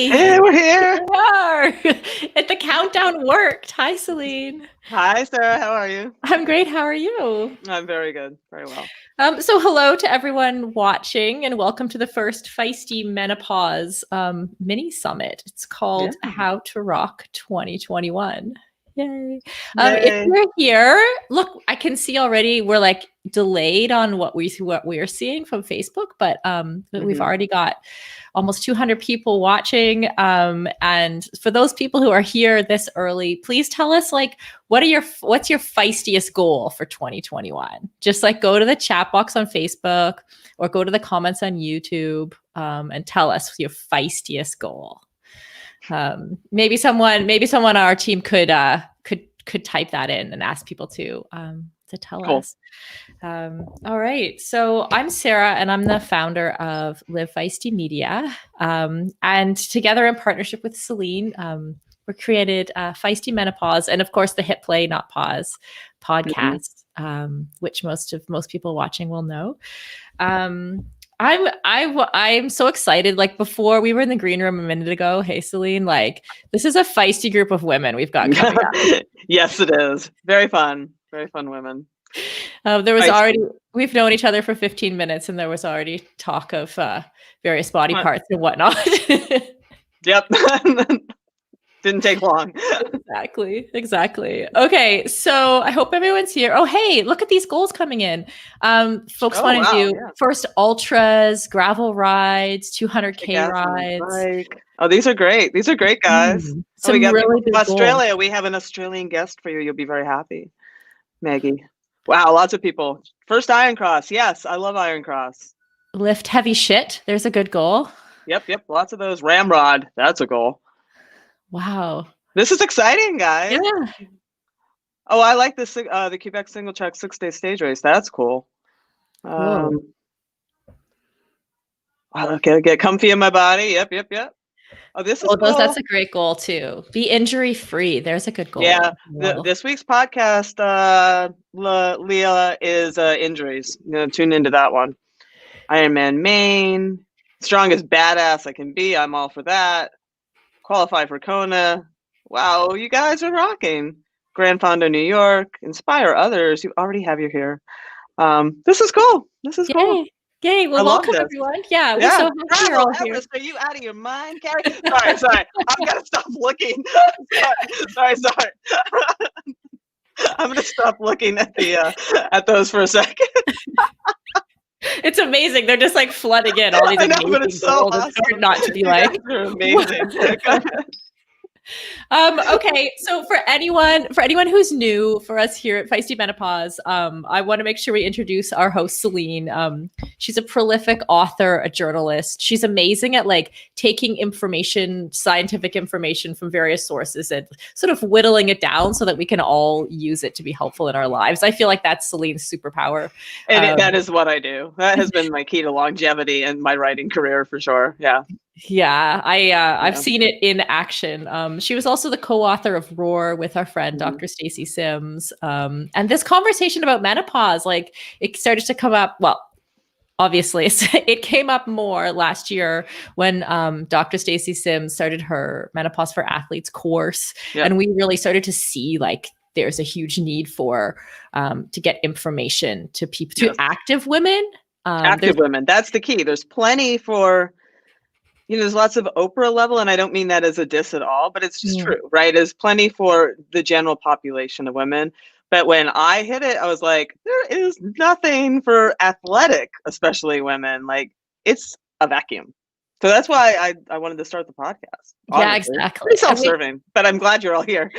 Hey, we're here. We are. And the countdown worked. Hi, Selene. Hi, Sarah. How are you? I'm great. How are you? I'm very good. Very well. So hello to everyone watching and welcome to the first Feisty Menopause mini summit. It's called How to Rock 2021. Yay. If you're here, look, I can see already we're like delayed on what we are seeing from Facebook, but we've already got almost 200 people watching. And for those people who are here this early, please tell us like what's your feistiest goal for 2021? Just like go to the chat box on Facebook or go to the comments on YouTube and tell us your feistiest goal. Maybe someone on our team could type that in and ask people to tell us. All right. So I'm Sarah and I'm the founder of Live Feisty Media. And together in partnership with Selene, we created Feisty Menopause and of course the Hit Play Not Pause podcast, which most people watching will know. I'm so excited. Like before we were in the green room a minute ago. Hey, Selene, like this is a feisty group of women we've got coming up. Yes, it is. Very fun women. There was already, we've known each other for 15 minutes and there was already talk of various body parts and whatnot. Yep. Didn't take long. Exactly. Okay, so I hope everyone's here. Oh, hey, look at these goals coming in. Folks want to do first ultras, gravel rides, 200K rides. Oh, these are great. These are great, guys. Some really big Australia. goals. We have an Australian guest for you. You'll be very happy, Maggie. Wow, lots of people. First Iron Cross. Yes, I love Iron Cross. Lift heavy shit. There's a good goal. Yep. Lots of those. Ramrod. That's a goal. Wow. This is exciting, guys. Yeah. Oh, I like this the Quebec single track 6-day stage race. That's cool. Okay, get comfy in my body. Yep. Oh, this is cool. That's a great goal too. Be injury free. There's a good goal. Yeah. This week's podcast, Leah, is injuries. Tune into that one. Ironman Maine, strongest badass I can be. I'm all for that. Qualify for Kona. Wow, you guys are rocking. Grand Fondo, New York. Inspire others. You already have your hair. This is cool. Cool. Yay. Well, welcome everyone. Yeah, we're so happy you're all here. Are you out of your mind, Carrie? Sorry. I've got to stop looking. Sorry. I'm going to stop looking at those for a second. It's amazing. They're just like flooding in all these amazing goals. It's hard not to be like, they're amazing. Okay, so for anyone who's new for us here at Feisty Menopause, I want to make sure we introduce our host Selene. She's a prolific author, a journalist. She's amazing at like taking scientific information from various sources and sort of whittling it down so that we can all use it to be helpful in our lives. I feel like that's Selene's superpower. And that is what I do. That has been my key to longevity in my writing career for sure. Yeah. Yeah, I've seen it in action. She was also the co-author of Roar with our friend Dr. Stacy Sims. And this conversation about menopause, like it started to come up. Well, obviously, it came up more last year when Dr. Stacy Sims started her Menopause for Athletes course, and we really started to see like there's a huge need for to get information to people, to active women. Active women. That's the key. There's plenty for. There's lots of Oprah level, and I don't mean that as a diss at all, but it's just true, right? There's plenty for the general population of women. But when I hit it, I was like, there is nothing for athletic, especially women. Like, it's a vacuum. So that's why I wanted to start the podcast. Honestly. Yeah, exactly. Pretty self-serving, but I'm glad you're all here.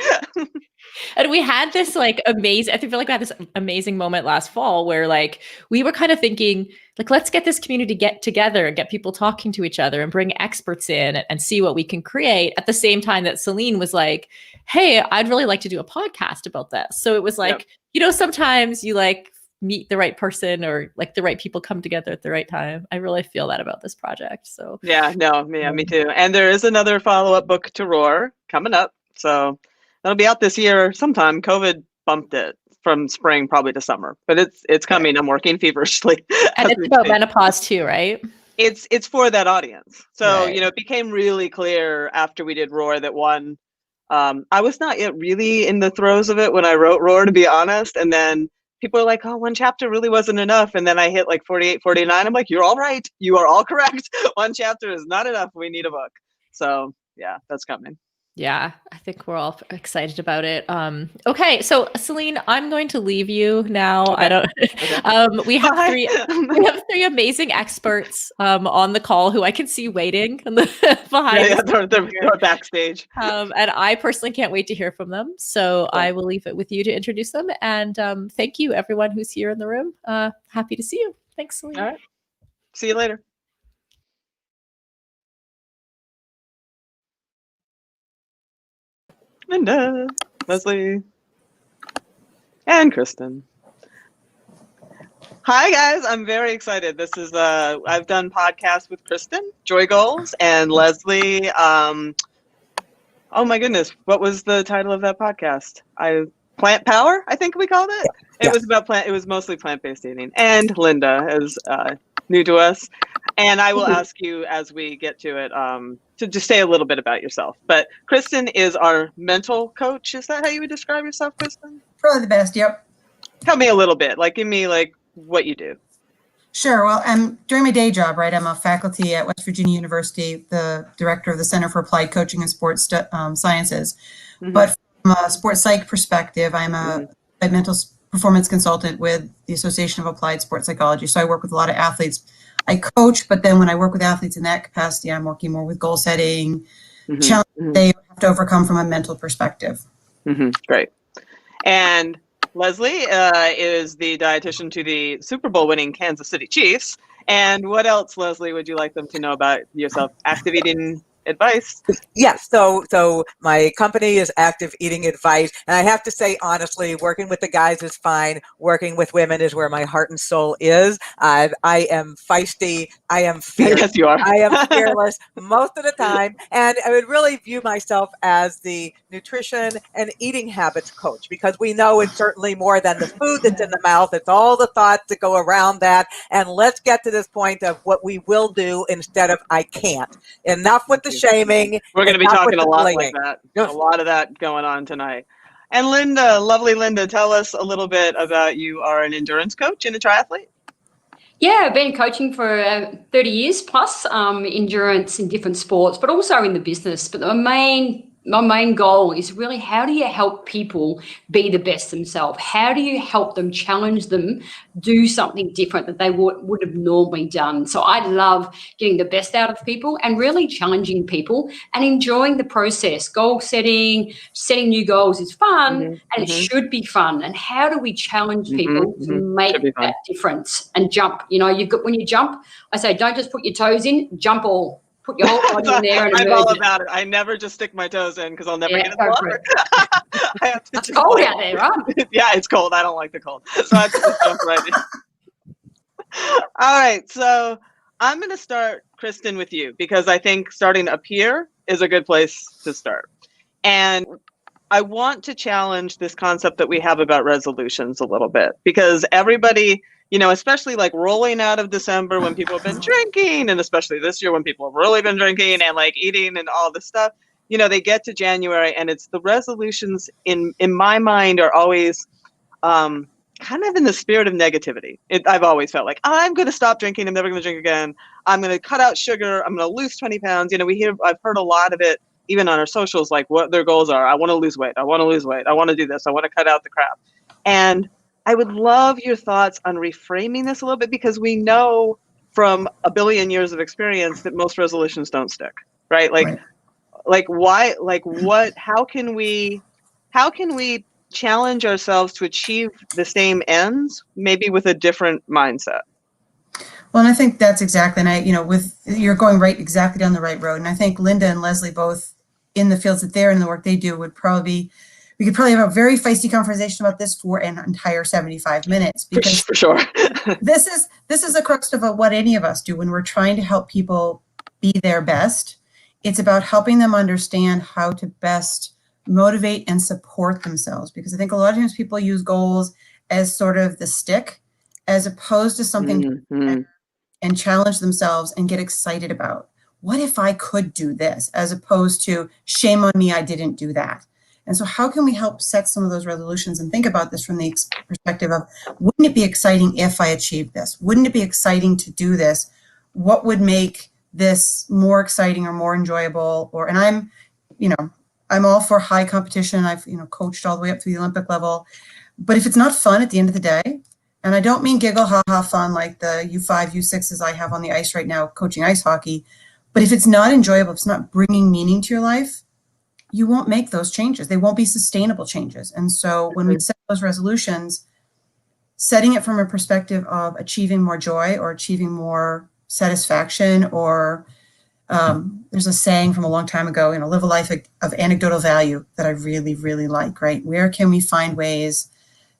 And we had this like amazing, I feel like we had this amazing moment last fall where like we were kind of thinking like, let's get this community get together and get people talking to each other and bring experts in and see what we can create at the same time that Selene was like, hey, I'd really like to do a podcast about this. So it was like, sometimes you like meet the right person or like the right people come together at the right time. I really feel that about this project. So me too. And there is another follow-up book to Roar coming up. So it'll be out this year sometime. COVID bumped it from spring probably to summer, but it's coming. I'm working feverishly. And it's about menopause too, right? it's for that audience. So, Right. it became really clear after we did Roar that one, I was not yet really in the throes of it when I wrote Roar, to be honest. And then people are like, oh, one chapter really wasn't enough. And then I hit like 48, 49. I'm like, you're all right. You are all correct. One chapter is not enough. We need a book. So yeah, that's coming. Yeah, I think we're all excited about it. Okay, so Selene, I'm going to leave you now. Okay. I don't. Okay. We have three amazing experts on the call who I can see waiting behind. Yeah, they're backstage. And I personally can't wait to hear from them. So Cool. I will leave it with you to introduce them. And thank you, everyone who's here in the room. Happy to see you. Thanks, Selene. All right. See you later. Lynda, Leslie, and Kristen. Hi guys, I'm very excited. This is I've done podcasts with Kristen, Joy Goals, and Leslie. Oh my goodness, what was the title of that podcast? Plant Power, I think we called it. It was about it was mostly plant-based eating. And Lynda is new to us. And I will ask you as we get to it to just say a little bit about yourself. But Kristen is our mental coach. Is that how you would describe yourself, Kristen? Probably the best, yep. Tell me a little bit, give me what you do. Sure. Well, during my day job, right, I'm a faculty at West Virginia University, the director of the Center for Applied Coaching and Sports Sciences. Mm-hmm. But from a sports psych perspective, I'm a mental performance consultant with the Association of Applied Sports Psychology. So I work with a lot of athletes. I coach, but then when I work with athletes in that capacity, I'm working more with goal setting, challenges they have to overcome from a mental perspective. Great. And Leslie is the dietitian to the Super Bowl winning Kansas City Chiefs. And what else, Leslie, would you like them to know about yourself? Active Eating Advice? Yes. So my company is Active Eating Advice. And I have to say, honestly, working with the guys is fine. Working with women is where my heart and soul is. I am feisty. I am fierce. Yes, you are. I am fearless most of the time. And I would really view myself as the nutrition and eating habits coach, because we know it's certainly more than the food that's in the mouth. It's all the thoughts that go around that. And let's get to this point of what we will do instead of I can't. Enough with the shaming. We're going to be talking a lot like that. Yes. A lot of that going on tonight. And Lynda, lovely Lynda, tell us a little bit about you are an endurance coach and a triathlete. Yeah, I've been coaching for 30 years plus, endurance in different sports, but also in the business. But my main goal is really, how do you help people be the best themselves? How do you help them, challenge them, do something different that they would have normally done? So I love getting the best out of people and really challenging people and enjoying the process. Goal setting new goals is fun, and it should be fun. And how do we challenge people to make that difference and jump? When you jump, I say, don't just put your toes in, jump all. Put your whole body in there. And I'm all about it. I never just stick my toes in because I'll never get in the water. It's cold out there, right? Yeah, it's cold. I don't like the cold. So I have to just jump right in. All right. So I'm going to start, Kristen, with you, because I think starting up here is a good place to start. And I want to challenge this concept that we have about resolutions a little bit, because everybody, especially rolling out of December when people have been drinking, and especially this year when people have really been drinking and eating and all this stuff, they get to January and it's the resolutions in my mind are always kind of in the spirit of negativity. I've always felt like, I'm going to stop drinking. I'm never going to drink again. I'm going to cut out sugar. I'm going to lose 20 pounds. I've heard a lot of it, even on our socials, what their goals are. I want to lose weight. I want to lose weight. I want to do this. I want to cut out the crap. And I would love your thoughts on reframing this a little bit, because we know from a billion years of experience that most resolutions don't stick, right? Why, how can we challenge ourselves to achieve the same ends, maybe with a different mindset? Well, and I think that's exactly, and you're going exactly down the right road. And I think Lynda and Leslie, both in the fields that they're in, the work they do, we could probably have a very feisty conversation about this for an entire 75 minutes, because for sure. this is the crux of what any of us do when we're trying to help people be their best. It's about helping them understand how to best motivate and support themselves, because I think a lot of times people use goals as sort of the stick, as opposed to something. and challenge themselves and get excited about, what if I could do this, as opposed to shame on me, I didn't do that. And so how can we help set some of those resolutions and think about this from the perspective of, wouldn't it be exciting if I achieved this? Wouldn't it be exciting to do this? What would make this more exciting or more enjoyable? And I'm all for high competition. I've, coached all the way up to the Olympic level. But if it's not fun at the end of the day, and I don't mean giggle, ha fun like the U5, U6s I have on the ice right now coaching ice hockey, but if it's not enjoyable, if it's not bringing meaning to your life, you won't make those changes. They won't be sustainable changes. And so when we set those resolutions, setting it from a perspective of achieving more joy or achieving more satisfaction, or there's a saying from a long time ago, live a life of anecdotal value, that I really, really like, right? Where can we find ways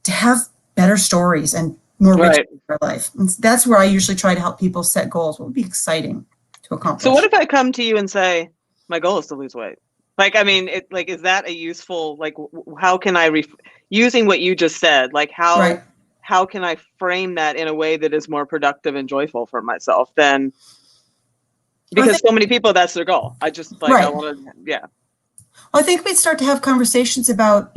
to have better stories and more rich in our life? And that's where I usually try to help people set goals. What would be exciting to accomplish? So what if I come to you and say, my goal is to lose weight? Is that a useful, how can I, using what you just said, how can I frame that in a way that is more productive and joyful for myself than, because so many people, that's their goal. I just I want to, Well, I think we'd start to have conversations about,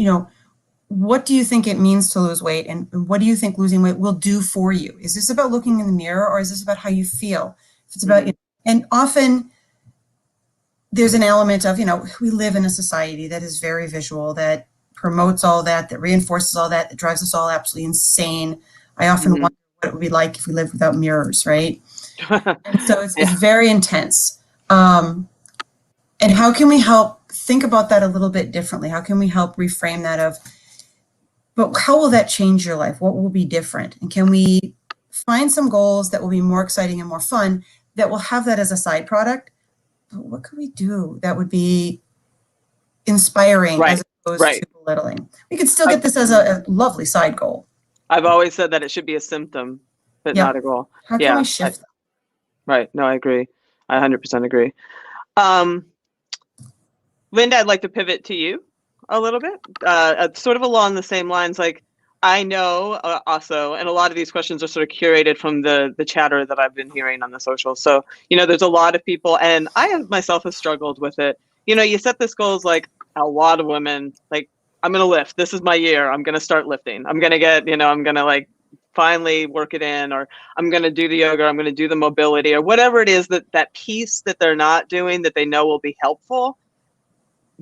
what do you think it means to lose weight, and what do you think losing weight will do for you? Is this about looking in the mirror, or is this about how you feel? If it's about, and often there's an element of, we live in a society that is very visual, that promotes all that reinforces all that drives us all absolutely insane. I often wonder what it would be like if we lived without mirrors, right? And so it's very intense. And how can we help think about that a little bit differently? How can we help reframe that of, but how will that change your life? What will be different? And can we find some goals that will be more exciting and more fun, that will have that as a side product? But what could we do that would be inspiring as opposed to belittling? We could still get this as a lovely side goal. I've always said that it should be a symptom, but not a goal. How can we shift that? Right. No, I agree. I 100% agree. Lynda, I'd like to pivot to you a little bit, sort of along the same lines. I know also, and a lot of these questions are sort of curated from the chatter that I've been hearing on the social. So, there's a lot of people, and I myself have struggled with it. You set this goal as a lot of women, I'm going to lift. This is my year. I'm going to start lifting. I'm going to get, I'm going to finally work it in, or I'm going to do the yoga, I'm going to do the mobility, or whatever it is, that piece that they're not doing that they know will be helpful.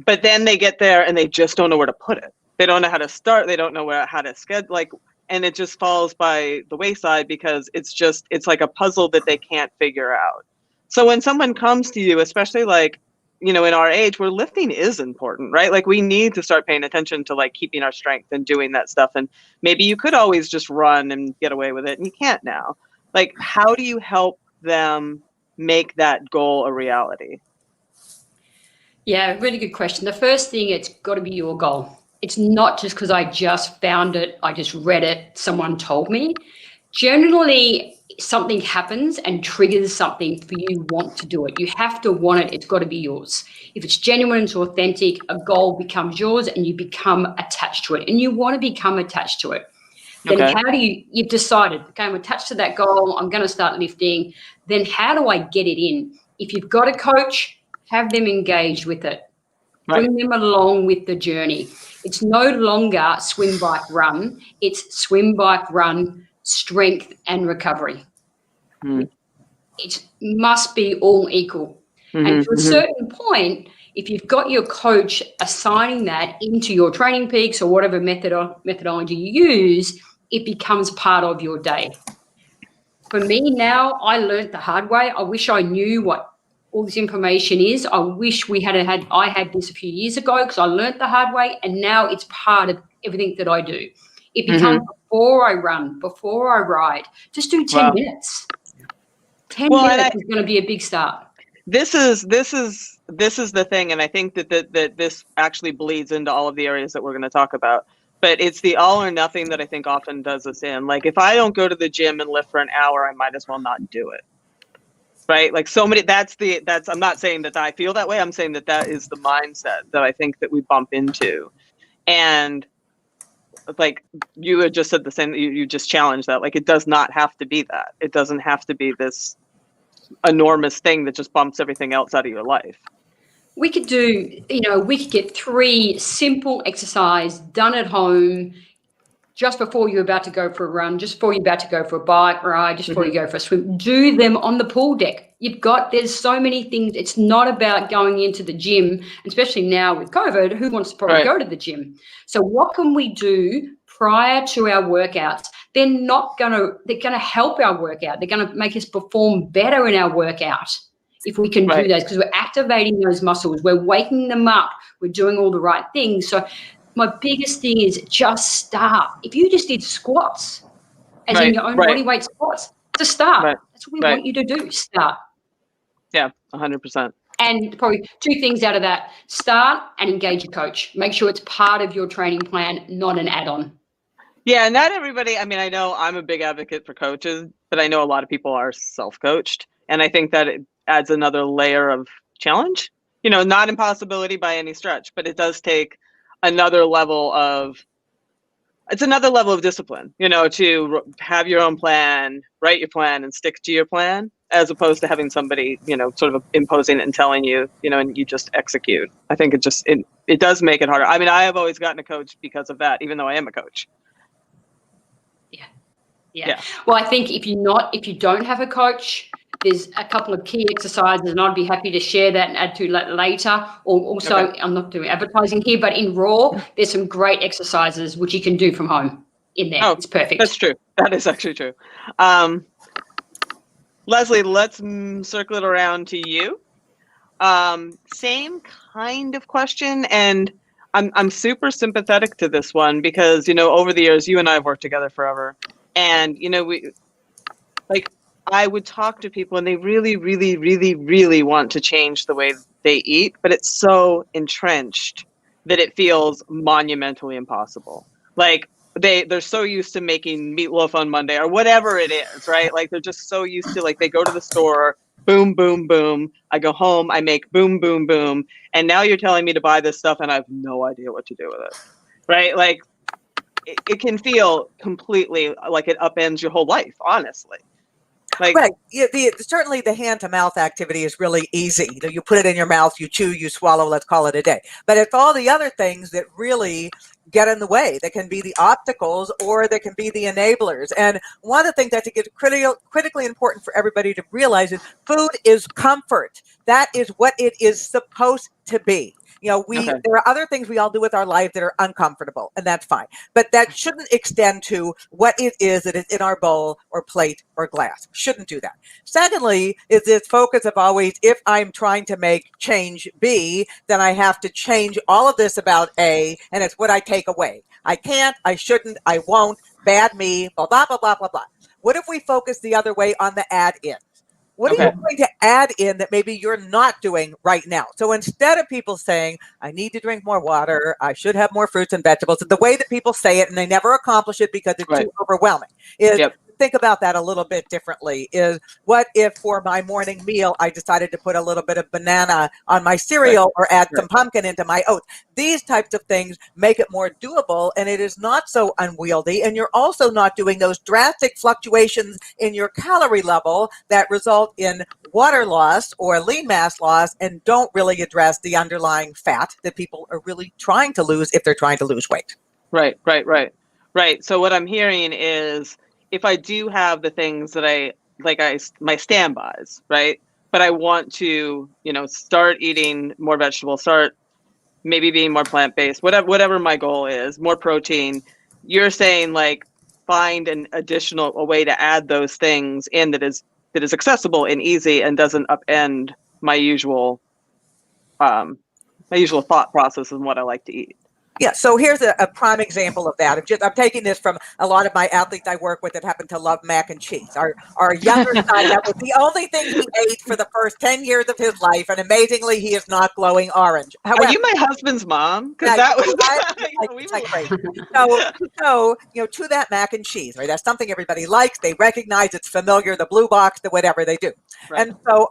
But then they get there and they just don't know where to put it. They don't know how to start. They don't know how to schedule, and it just falls by the wayside because it's like a puzzle that they can't figure out. So when someone comes to you, especially in our age where lifting is important, right? We need to start paying attention to keeping our strength and doing that stuff. And maybe you could always just run and get away with it, and you can't now. How do you help them make that goal a reality? Yeah, really good question. The first thing, it's got to be your goal. It's not just because I just found it, I just read it, someone told me. Generally, something happens and triggers something for you want to do it. You have to want it. It's got to be yours. If it's genuine, it's authentic, a goal becomes yours and you become attached to it, and you want to become attached to it. Then how do you've decided, okay, I'm attached to that goal, I'm going to start lifting. Then how do I get it in? If you've got a coach, have them engage with it. Bring them along with the journey. It's no longer swim, bike, run. It's swim, bike, run, strength and recovery. It must be all equal. And to a certain point, if you've got your coach assigning that into your training peaks or whatever methodology you use, it becomes part of your day. For me now, I learned the hard way. I wish I knew what all this information is. I wish I had this a few years ago, because I learned the hard way, and now it's part of everything that I do. It becomes before I run, before I ride. Just do 10 minutes. 10 minutes is going to be a big start. This is the thing, and I think that this actually bleeds into all of the areas that we're going to talk about. But it's the all or nothing that I think often does us in. If I don't go to the gym and lift for an hour, I might as well not do it. Right? I'm not saying that I feel that way. I'm saying that is the mindset that I think that we bump into. And like you had just said the same, you just challenged that. Like, it does not have to be that. It doesn't have to be this enormous thing that just bumps everything else out of your life. We could we could get 3 simple exercise done at home just before you're about to go for a run, just before you're about to go for a bike ride, just before you go for a swim. Do them on the pool deck. There's so many things. It's not about going into the gym, especially now with COVID. Who wants to probably go to the gym? So what can we do prior to our workouts? They're going to help our workout. They're going to make us perform better in our workout if we can do those, because we're activating those muscles. We're waking them up. We're doing all the right things. So my biggest thing is just start. If you just did squats, as in your own body weight squats, to start. That's what we want you to do. Start. Yeah, 100%. And probably 2 things out of that: start and engage your coach. Make sure it's part of your training plan, not an add-on. Yeah, not everybody. I mean, I know I'm a big advocate for coaches, but I know a lot of people are self-coached, and I think that it adds another layer of challenge. Not impossibility by any stretch, but it does take another level of discipline, to have your own plan, write your plan and stick to your plan, as opposed to having somebody, sort of imposing it and telling you, and you just execute. I think it does make it harder. I mean, I have always gotten a coach because of that, even though I am a coach. Yeah. Well, I think if you don't have a coach, there's a couple of key exercises, and I'd be happy to share that and add to later. Or also, I'm not doing advertising here, but in Raw, there's some great exercises which you can do from home in there. It's perfect. That's true. That is actually true. Leslie, let's circle it around to you. Same kind of question, and I'm super sympathetic to this one because, over the years, you and I have worked together forever. And, I would talk to people and they really, really, really, really want to change the way they eat, but it's so entrenched that it feels monumentally impossible. Like they're so used to making meatloaf on Monday or whatever it is, right? Like they're just so used to, like, they go to the store, boom, boom, boom. I go home, I make boom, boom, boom. And now you're telling me to buy this stuff and I have no idea what to do with it, right? Like, it can feel completely like it upends your whole life, honestly. Certainly the hand to mouth activity is really easy. You put it in your mouth, you chew, you swallow, let's call it a day. But it's all the other things that really get in the way. That can be the obstacles or there can be the enablers. And one of the things that is critically important for everybody to realize is food is comfort. That is what it is supposed to be. There are other things we all do with our life that are uncomfortable, and that's fine. But that shouldn't extend to what it is that is in our bowl or plate or glass. Shouldn't do that. Secondly, is this focus of always, if I'm trying to make change B, then I have to change all of this about A, and it's what I take away. I can't, I shouldn't, I won't, bad me, blah, blah, blah, blah, blah, blah. What if we focus the other way on the add-in? What are you going to add in that maybe you're not doing right now? So instead of people saying, I need to drink more water, I should have more fruits and vegetables, the way that people say it and they never accomplish it because it's too overwhelming, is think about that a little bit differently. Is what if for my morning meal, I decided to put a little bit of banana on my cereal or add some pumpkin into my oats? These types of things make it more doable, and it is not so unwieldy. And you're also not doing those drastic fluctuations in your calorie level that result in water loss or lean mass loss and don't really address the underlying fat that people are really trying to lose if they're trying to lose weight. Right. So what I'm hearing is, if I do have the things that my standbys, right? But I want to, start eating more vegetables, start maybe being more plant-based, whatever my goal is, more protein. You're saying, like, find a way to add those things in that is accessible and easy and doesn't upend my usual thought process and what I like to eat. Yeah, so here's a prime example of that. I'm taking this from a lot of my athletes I work with that happen to love mac and cheese. Our younger son, that was the only thing he ate for the first 10 years of his life, and amazingly, he is not glowing orange. However, are you my husband's mom? Because that was like crazy. So to that mac and cheese, right? That's something everybody likes. They recognize it's familiar, the blue box, the whatever they do. Right. And so,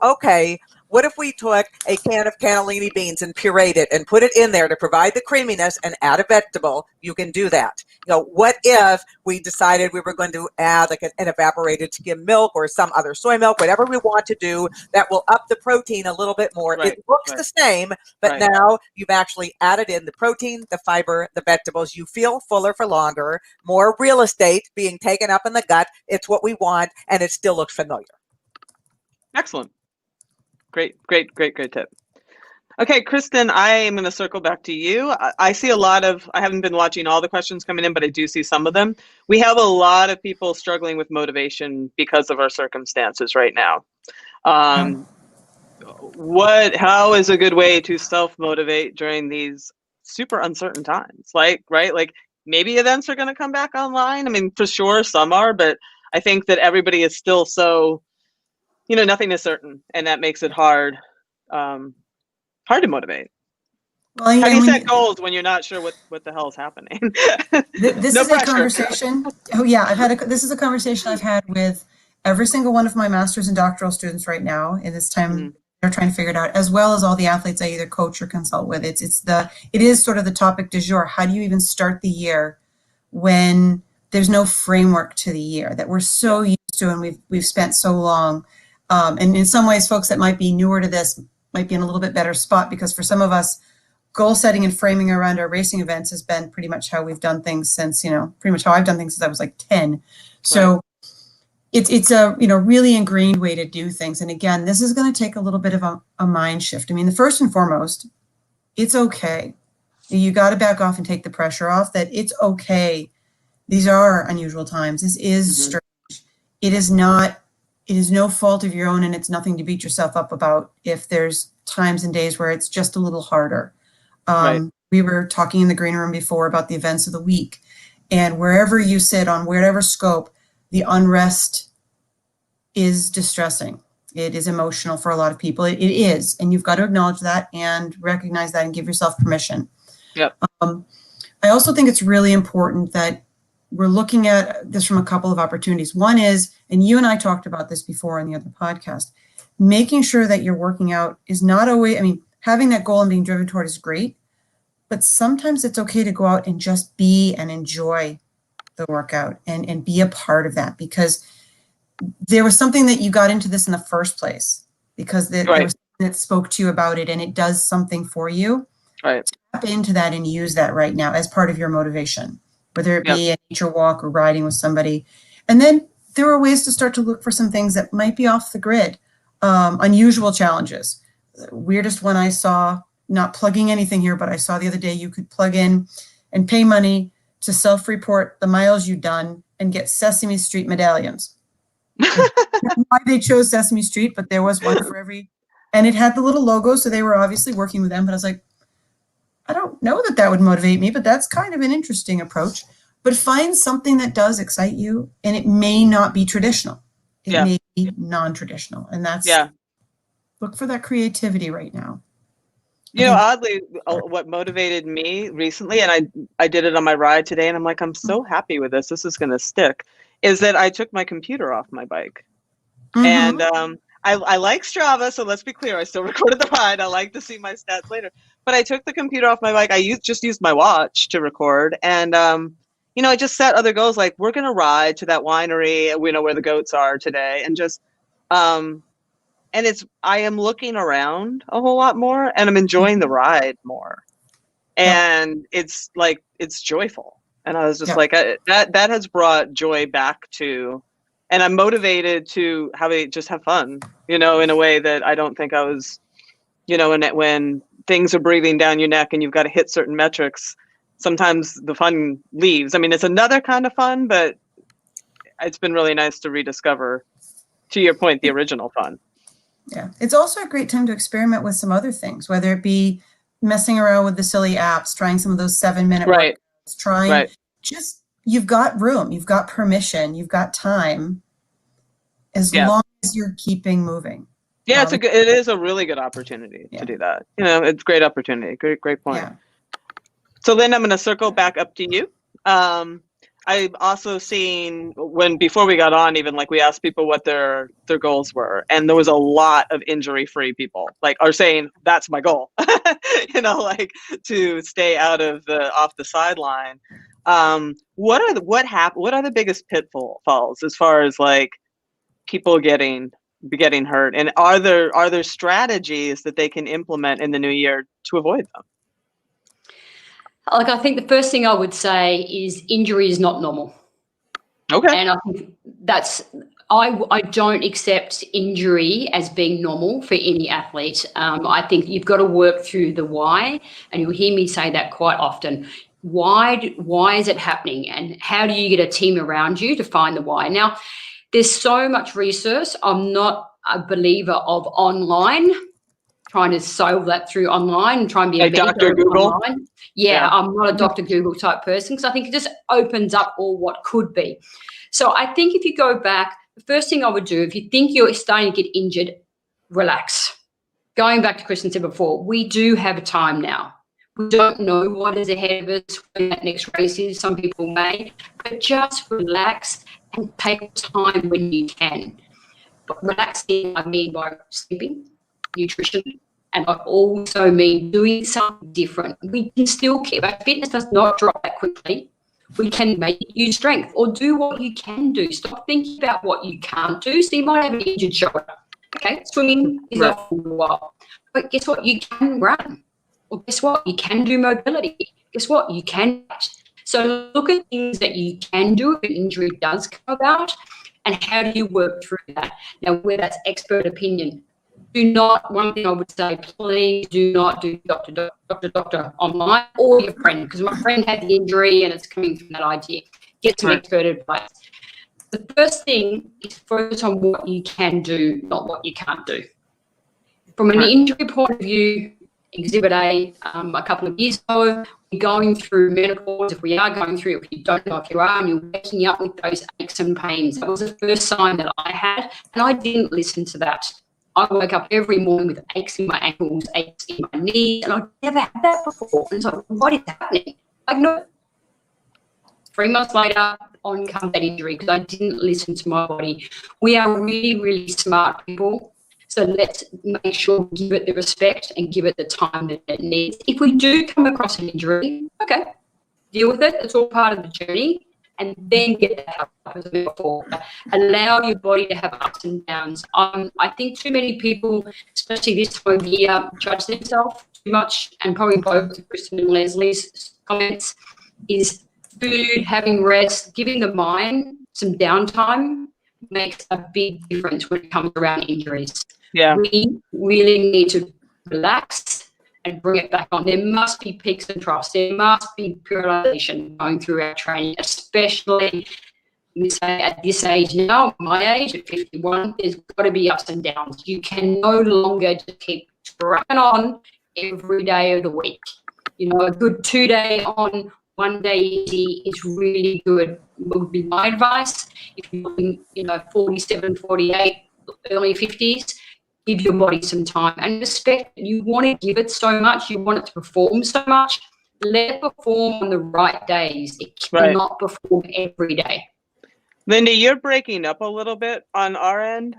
what if we took a can of cannellini beans and pureed it and put it in there to provide the creaminess and add a vegetable? You can do that. What if we decided we were going to add like an evaporated skim milk or some other soy milk, whatever we want to do that will up the protein a little bit more. Right, it looks the same, but now you've actually added in the protein, the fiber, the vegetables. You feel fuller for longer, more real estate being taken up in the gut. It's what we want, and it still looks familiar. Excellent. Great tip. Okay, Kristen, I am going to circle back to you. I see a lot of, I haven't been watching all the questions coming in, but I do see some of them. We have a lot of people struggling with motivation because of our circumstances right now. How is a good way to self-motivate during these super uncertain times? Like maybe events are going to come back online. I mean, for sure, some are, but I think that everybody is still so, nothing is certain, and that makes it hard to motivate. Well, how do you set goals when you're not sure what the hell is happening? This is a conversation. Oh yeah, this is a conversation I've had with every single one of my master's and doctoral students right now. In this time, they're trying to figure it out, as well as all the athletes I either coach or consult with. It is sort of the topic du jour. How do you even start the year when there's no framework to the year that we're so used to and we've spent so long? And in some ways, folks that might be newer to this might be in a little bit better spot, because for some of us, goal setting and framing around our racing events has been pretty much how we've done things since, pretty much how I've done things since I was like 10. So it's a, really ingrained way to do things. And again, this is going to take a little bit of a mind shift. I mean, the first and foremost, it's okay. You got to back off and take the pressure off that it's okay. These are unusual times. This is strange. It is no fault of your own, and it's nothing to beat yourself up about if there's times and days where it's just a little harder. We were talking in the green room before about the events of the week, and wherever you sit on whatever scope, the unrest is distressing. It is emotional for a lot of people. It is, and you've got to acknowledge that and recognize that and give yourself permission. Yep. I also think it's really important that we're looking at this from a couple of opportunities. One is, and you and I talked about this before on the other podcast, making sure that you're working out is not always, having that goal and being driven toward is great, but sometimes it's okay to go out and just be and enjoy the workout and be a part of that, because there was something that you got into this in the first place, because there was something that spoke to you about it and it does something for you. Right. Tap into that and use that right now as part of your motivation, whether it be a nature walk or riding with somebody. And then there are ways to start to look for some things that might be off the grid, unusual challenges. The weirdest one I saw, not plugging anything here, but I saw the other day, you could plug in and pay money to self-report the miles you've done and get Sesame Street medallions. Why they chose Sesame Street, but there was one for every, and it had the little logo, so they were obviously working with them. But I was like, I don't know that would motivate me, but that's kind of an interesting approach. But find something that does excite you, and it may not be traditional. It may be non-traditional, and that's look for that creativity right now. Oddly, what motivated me recently, and I did it on my ride today, and I'm like, I'm so happy with this. This is going to stick. Is that I took my computer off my bike, and I like Strava, so let's be clear. I still recorded the ride. I like to see my stats later, but I took the computer off my bike. I just used my watch to record, and I just set other goals, like we're going to ride to that winery, we know where the goats are today, and just and I am looking around a whole lot more, and I'm enjoying the ride more, and it's joyful. And I was just like, that has brought joy back to, and I'm motivated to just have fun, in a way that I don't think I was, when things are breathing down your neck and you've got to hit certain metrics, sometimes the fun leaves. It's another kind of fun, but it's been really nice to rediscover, to your point, the original fun. Yeah. It's also a great time to experiment with some other things, whether it be messing around with the silly apps, trying some of those 7-minute workouts, just, you've got room, you've got permission, you've got time, as long as you're keeping moving. Yeah, it is a really good opportunity to do that. It's a great opportunity. Great point. Yeah. So then I'm going to circle back up to you. I've also seen before we got on, even like we asked people what their goals were, and there was a lot of injury-free people like are saying that's my goal, like to stay off the sideline. What are the biggest pitfalls as far as like people getting hurt, and are there strategies that they can implement in the new year to avoid them? Like, I think the first thing I would say is injury is not normal. Okay. And I think I don't accept injury as being normal for any athlete. I think you've got to work through the why, and you'll hear me say that quite often. Why is it happening, and how do you get a team around you to find the why? Now, there's so much research. I'm not a believer of online, trying to solve that through online and try and be a Dr. Google. Online. Yeah, I'm not a Dr. Google type person, because I think it just opens up all what could be. So I think if you go back, the first thing I would do, if you think you're starting to get injured, relax. Going back to Kristen said before, we do have time now. We don't know what is ahead of us when that next race is. Some people may, but just relax and take time when you can. But relaxing, I mean by sleeping, nutrition, and I also mean doing something different. We can still keep our fitness does not drop that quickly. We can make it use strength or do what you can do. Stop thinking about what you can't do. So you might have an injured shoulder. Okay, swimming is off for a while. But guess what? You can run. Or guess what? You can do mobility. Guess what? You can. So look at things that you can do if an injury does come about, and how do you work through that? Now, where that's expert opinion, one thing I would say, please do not do doctor online or your friend, because my friend had the injury and it's coming from that idea. Get some expert advice. The first thing is focus on what you can do, not what you can't do. From an injury point of view, Exhibit A, a couple of years ago, we're going through menopause. If we are going through it, if you don't know if you are, and you're waking up with those aches and pains, that was the first sign that I had, and I didn't listen to that. I woke up every morning with aches in my ankles, aches in my knees, and I'd never had that before. And so, what is happening? Like, no. 3 months later, on comes that injury because I didn't listen to my body. We are really, really smart people. So let's make sure we give it the respect and give it the time that it needs. If we do come across an injury, okay, deal with it. It's all part of the journey. And then get that help, as I mentioned before. Allow your body to have ups and downs. I think too many people, especially this time of year, judge themselves too much, and probably both Kristen and Leslie's comments, is food, having rest, giving the mind some downtime makes a big difference when it comes around injuries. Yeah. We really need to relax and bring it back on. There must be peaks and troughs. There must be periodization going through our training, especially at this age now, my age at 51, there's got to be ups and downs. You can no longer just keep trucking on every day of the week. A good 2 day on, 1 day easy is really good, would be my advice. If you're looking, 47, 48, early 50s, give your body some time and respect. You want to give it so much. You want it to perform so much. Let it perform on the right days. It cannot perform every day. Lynda, you're breaking up a little bit on our end.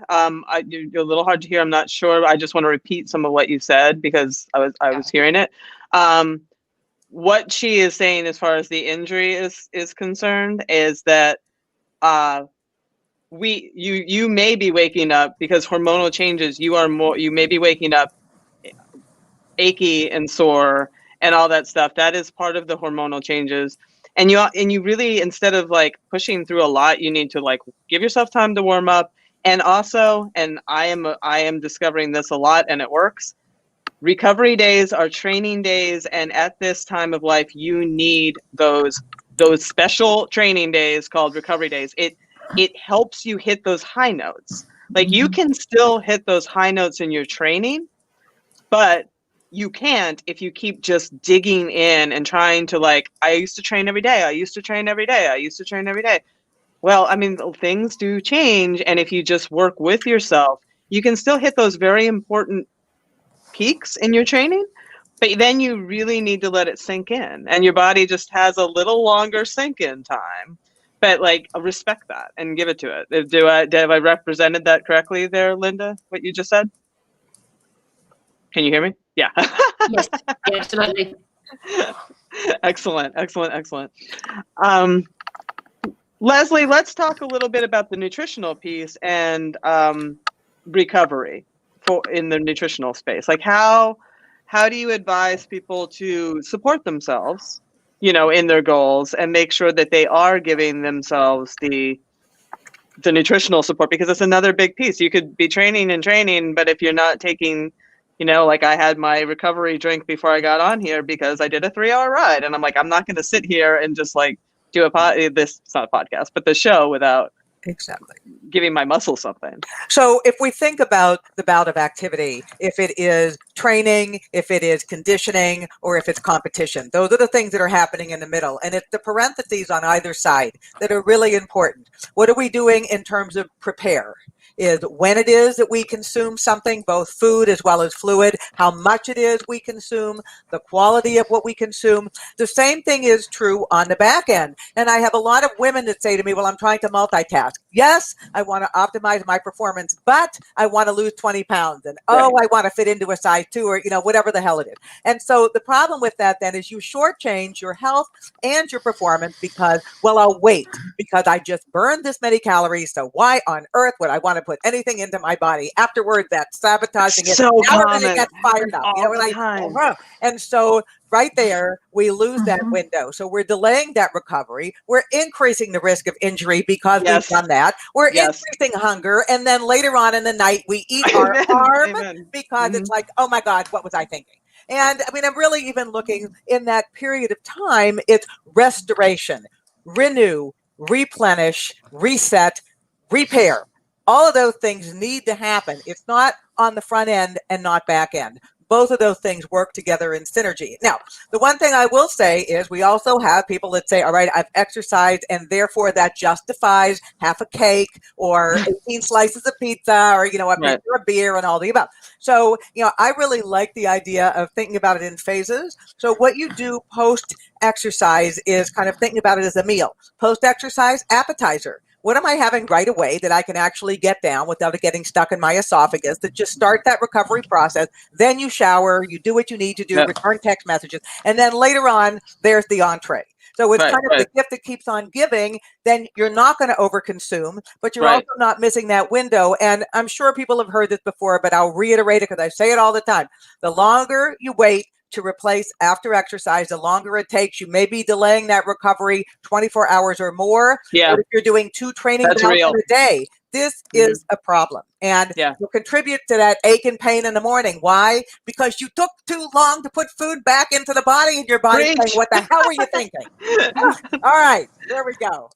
You're a little hard to hear. I'm not sure. I just want to repeat some of what you said because I was hearing it. What she is saying as far as the injury is concerned is that you may be waking up because hormonal changes. You may be waking up achy and sore and all that stuff. That is part of the hormonal changes. And you really, instead of like pushing through a lot, you need to like give yourself time to warm up. And also, and I am discovering this a lot, and it works. Recovery days are training days, and at this time of life, you need those special training days called recovery days. It helps you hit those high notes. Like you can still hit those high notes in your training, but you can't if you keep just digging in and trying to like, I used to train every day. I used to train every day. I used to train every day. Well, I mean, things do change. And if you just work with yourself, you can still hit those very important peaks in your training, but then you really need to let it sink in. And your body just has a little longer sink in time but like respect that and give it to it. Have I represented that correctly there, Lynda, what you just said? Can you hear me? Yeah. Yes, absolutely. Excellent. Leslie, let's talk a little bit about the nutritional piece and recovery in the nutritional space. Like how do you advise people to support themselves, in their goals, and make sure that they are giving themselves the nutritional support? Because it's another big piece. You could be training, but if you're not taking, like I had my recovery drink before I got on here because I did a 3-hour ride, and I'm like, I'm not going to sit here and just like do it's not a podcast, but the show without Exactly giving my muscles something. So if we think about the bout of activity, if it is training, if it is conditioning, or if it's competition, those are the things that are happening in the middle. And it's the parentheses on either side that are really important. What are we doing in terms of prepare? Is when it is that we consume something, both food as well as fluid, how much it is we consume, the quality of what we consume. The same thing is true on the back end. And I have a lot of women that say to me, well, I'm trying to multitask. Yes, I want to optimize my performance, but I want to lose 20 pounds. And I want to fit into a size 2 or, whatever the hell it is. And so the problem with that then is you shortchange your health and your performance because, well, I'll wait because I just burned this many calories. So why on earth would I want to put anything into my body afterward? That's sabotaging it. So Now it gets fired up. And so right there, we lose that window. So we're delaying that recovery. We're increasing the risk of injury because we've done that. We're increasing hunger. And then later on in the night, we eat our arm because it's like, oh my God, what was I thinking? And I mean, I'm really even looking in that period of time, it's restoration, renew, replenish, reset, repair. All of those things need to happen. It's not on the front end and not back end. Both of those things work together in synergy. Now, the one thing I will say is we also have people that say, all right, I've exercised and therefore that justifies half a cake or 18 slices of pizza or, a pitcher of beer and all the above. So, I really like the idea of thinking about it in phases. So what you do post-exercise is kind of thinking about it as a meal. Post-exercise, appetizer. What am I having right away that I can actually get down without it getting stuck in my esophagus to just start that recovery process? Then you shower, you do what you need to do, return text messages, and then later on, there's the entree. So it's kind of the gift that keeps on giving. Then you're not going to overconsume, but you're also not missing that window. And I'm sure people have heard this before, but I'll reiterate it because I say it all the time. The longer you wait to replace after exercise, the longer it takes. You may be delaying that recovery 24 hours or more. Yeah. Or if you're doing 2 training bouts in a day, this is a problem. And will contribute to that ache and pain in the morning. Why? Because you took too long to put food back into the body and your body's saying, what the hell were you thinking? All right, there we go.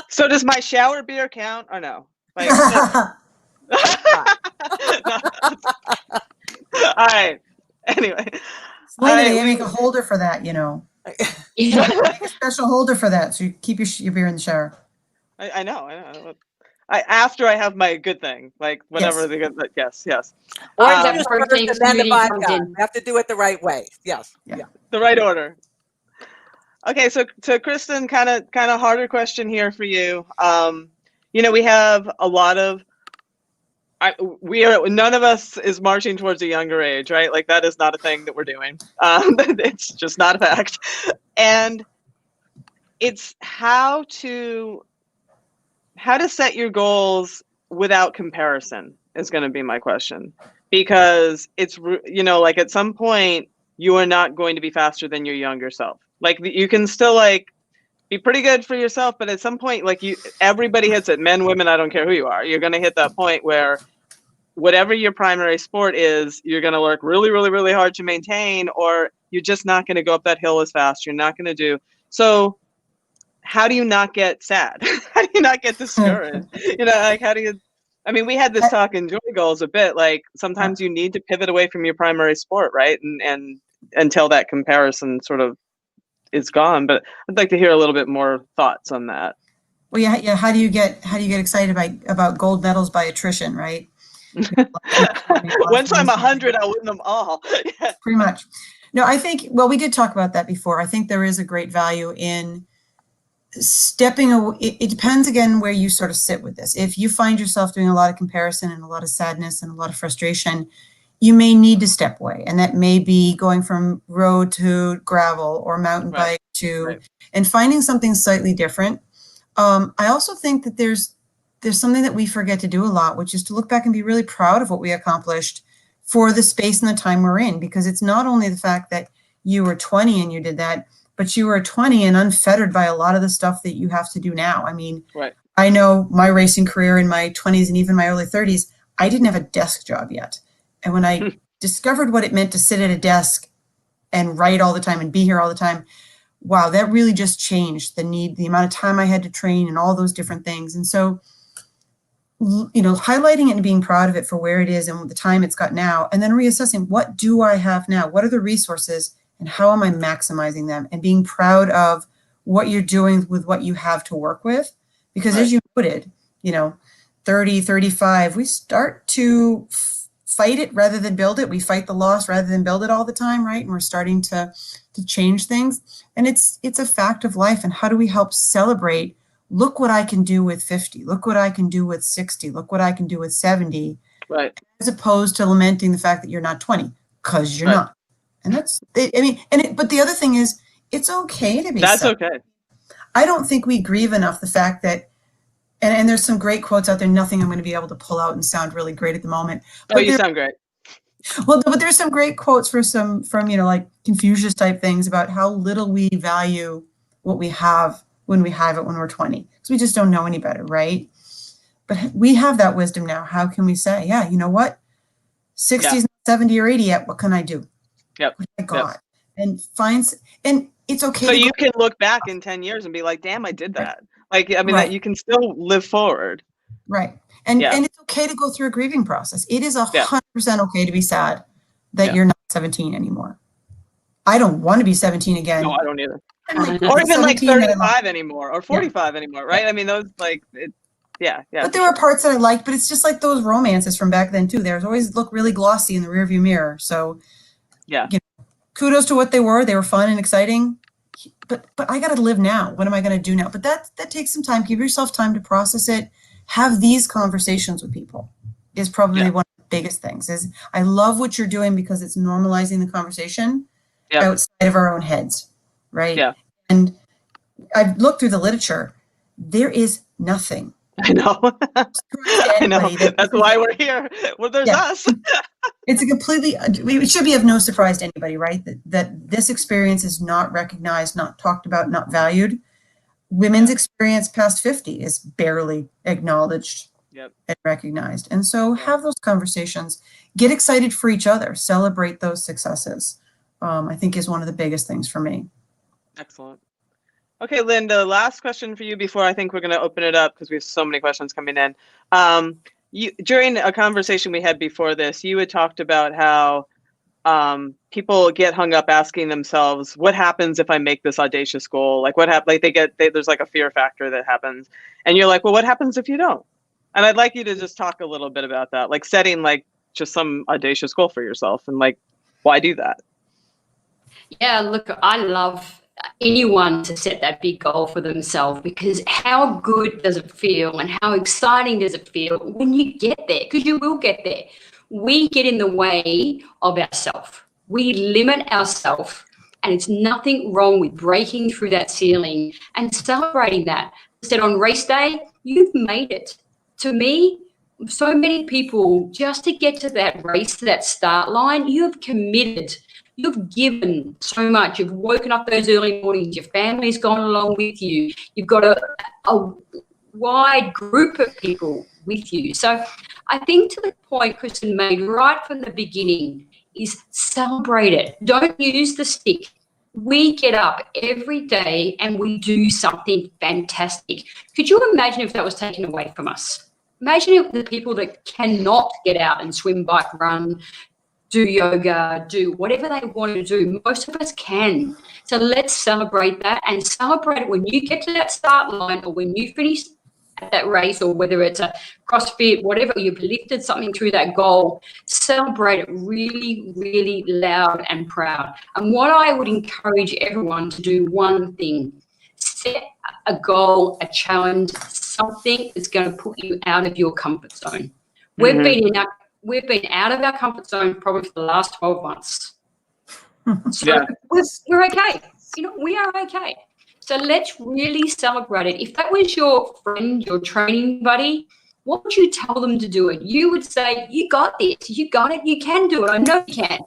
So does my shower beer count or no? Like, all right. Anyway. They make a holder for that, Make a special holder for that, so you keep your beer in the shower. I know. After I have my good thing, like whatever the good. Yes. Or just first and then the vodka. You have to do it the right way. Yes. Yeah. The right order. Okay, so Kristen, kind of harder question here for you. We have a lot of. None of us is marching towards a younger age, right? Like that is not a thing that we're doing. It's just not a fact. And it's how to set your goals without comparison is going to be my question, because it's, like at some point you are not going to be faster than your younger self. Like you can still be pretty good for yourself, but at some point, everybody hits it, men, women, I don't care who you are. You're going to hit that point where whatever your primary sport is, you're going to work really, really, really hard to maintain, or you're just not going to go up that hill as fast. You're not going to do. So how do you not get sad? How do you not get discouraged? How do you, we had this talk in Joy Goals a bit, sometimes you need to pivot away from your primary sport, right? And until that comparison sort of is gone. But I'd like to hear a little bit more thoughts on that. Well, yeah. How do you get excited about gold medals by attrition, right? Once I'm 100, I'll win them all. Pretty much. No, I think, we did talk about that before. I think there is a great value in stepping away, it depends again where you sort of sit with this. If you find yourself doing a lot of comparison and a lot of sadness and a lot of frustration, you may need to step away. And that may be going from road to gravel or mountain bike to, and finding something slightly different. I also think that there's something that we forget to do a lot, which is to look back and be really proud of what we accomplished for the space and the time we're in, because it's not only the fact that you were 20 and you did that, but you were 20 and unfettered by a lot of the stuff that you have to do now. I mean, I know my racing career in my 20s and even my early 30s, I didn't have a desk job yet. And when I discovered what it meant to sit at a desk and write all the time and be here all the time, wow, that really just changed the amount of time I had to train and all those different things. And so, highlighting it and being proud of it for where it is and the time it's got now, and then reassessing, what do I have now? What are the resources and how am I maximizing them? And being proud of what you're doing with what you have to work with. Because as you noted, 30, 35, we start to fight it rather than build it. We fight the loss rather than build it all the time, right? And we're starting to change things. And it's a fact of life. And how do we help celebrate? Look what I can do with 50. Look what I can do with 60. Look what I can do with 70. Right. As opposed to lamenting the fact that you're not 20, because you're not. And but the other thing is, it's okay to be sad. That's okay. I don't think we grieve enough the fact that, and there's some great quotes out there, nothing I'm going to be able to pull out and sound really great at the moment. Oh, you sound great. Well, but there's some great quotes from like Confucius type things about how little we value what we have when we have it when we're 20, because we just don't know any better, right? But we have that wisdom now. How can we say, yeah, you know what? 60s, 70 or 80 yet, what can I do? Yep. What I got. And it's okay. So you can look back in 10 years and be like, damn, I did that. Like, I mean, that you can still live forward. Right. And it's okay to go through a grieving process. It is 100% okay to be sad that you're not 17 anymore. I don't want to be 17 again. No, I don't either. Or even like 35 anymore or 45 anymore, right? I mean, those But there were parts that I liked, but it's just like those romances from back then too. There's always look really glossy in the rearview mirror. So kudos to what they were. They were fun and exciting. But I got to live now. What am I going to do now? But that takes some time. Give yourself time to process it. Have these conversations with people is probably one of the biggest things. Is I love what you're doing because it's normalizing the conversation outside of our own heads, right? Yeah. And I've looked through the literature. There is nothing. I know. I know. That's why we're here. Well, there's us. It's it should be of no surprise to anybody, right? That this experience is not recognized, not talked about, not valued. Women's experience past 50 is barely acknowledged and recognized. And so have those conversations, get excited for each other, celebrate those successes, I think is one of the biggest things for me. Excellent. Okay, Lynda, last question for you before I think we're going to open it up because we have so many questions coming in. During a conversation we had before this, you had talked about how people get hung up asking themselves, what happens if I make this audacious goal? Like what happens? Like there's like a fear factor that happens. And you're like, well, what happens if you don't? And I'd like you to just talk a little bit about that, like setting like just some audacious goal for yourself and like, why do that? Yeah, look, I love anyone to set that big goal for themselves, because how good does it feel and how exciting does it feel when you get there? Because you will get there. We get in the way of ourselves. We limit ourselves, and it's nothing wrong with breaking through that ceiling and celebrating that. Instead, on race day, you've made it. To me, so many people, just to get to that race, to that start line, you have committed. You've given so much. You've woken up those early mornings. Your family's gone along with you. You've got a wide group of people with you. So I think to the point Kristen made right from the beginning is celebrate it. Don't use the stick. We get up every day and we do something fantastic. Could you imagine if that was taken away from us? Imagine if the people that cannot get out and swim, bike, run, do yoga, do whatever they want to do. Most of us can. So let's celebrate that and celebrate it when you get to that start line or when you finish at that race, or whether it's a CrossFit, whatever, you've lifted something through that goal. Celebrate it really, really loud and proud. And what I would encourage everyone to do, one thing, set a goal, a challenge, something that's going to put you out of your comfort zone. We've been out of our comfort zone probably for the last 12 months. So we're okay. We are okay. So let's really celebrate it. If that was your friend, your training buddy, what would you tell them to do it? You would say, you got this, you got it, you can do it. I know you can.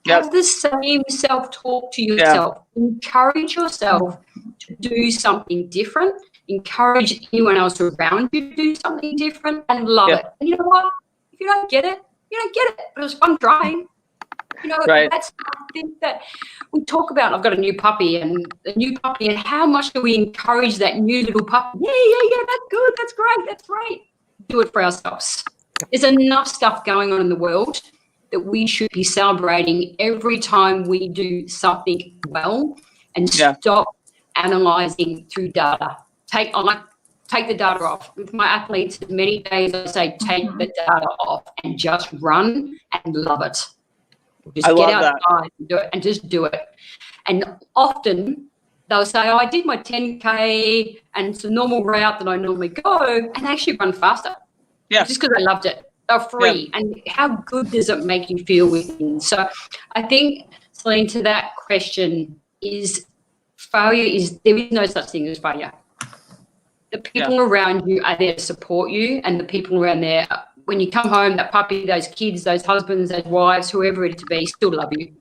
Have the same self-talk to yourself. Encourage yourself to do something different. Encourage anyone else around you to do something different and love it. And you know what? If you don't get it, you don't get it. But it was fun trying. That's I think that we talk about. I've got a new puppy, and how much do we encourage that new little puppy? Yeah, that's good, that's great. Do it for ourselves. There's enough stuff going on in the world that we should be celebrating every time we do something well, and stop analyzing through data. Take the data off. With my athletes, many days I say take the data off and just run and love it. Just get outside and do it, and just do it. And often they'll say, I did my 10K and it's a normal route that I normally go, and they actually run faster. Yeah. Just because I loved it. They're free. Yeah. And how good does it make you feel within? So I think, Selene, to that question is there is no such thing as failure. The people around you are there to support you, and the people around there, when you come home, that puppy, those kids, those husbands, those wives, whoever it to be, still love you.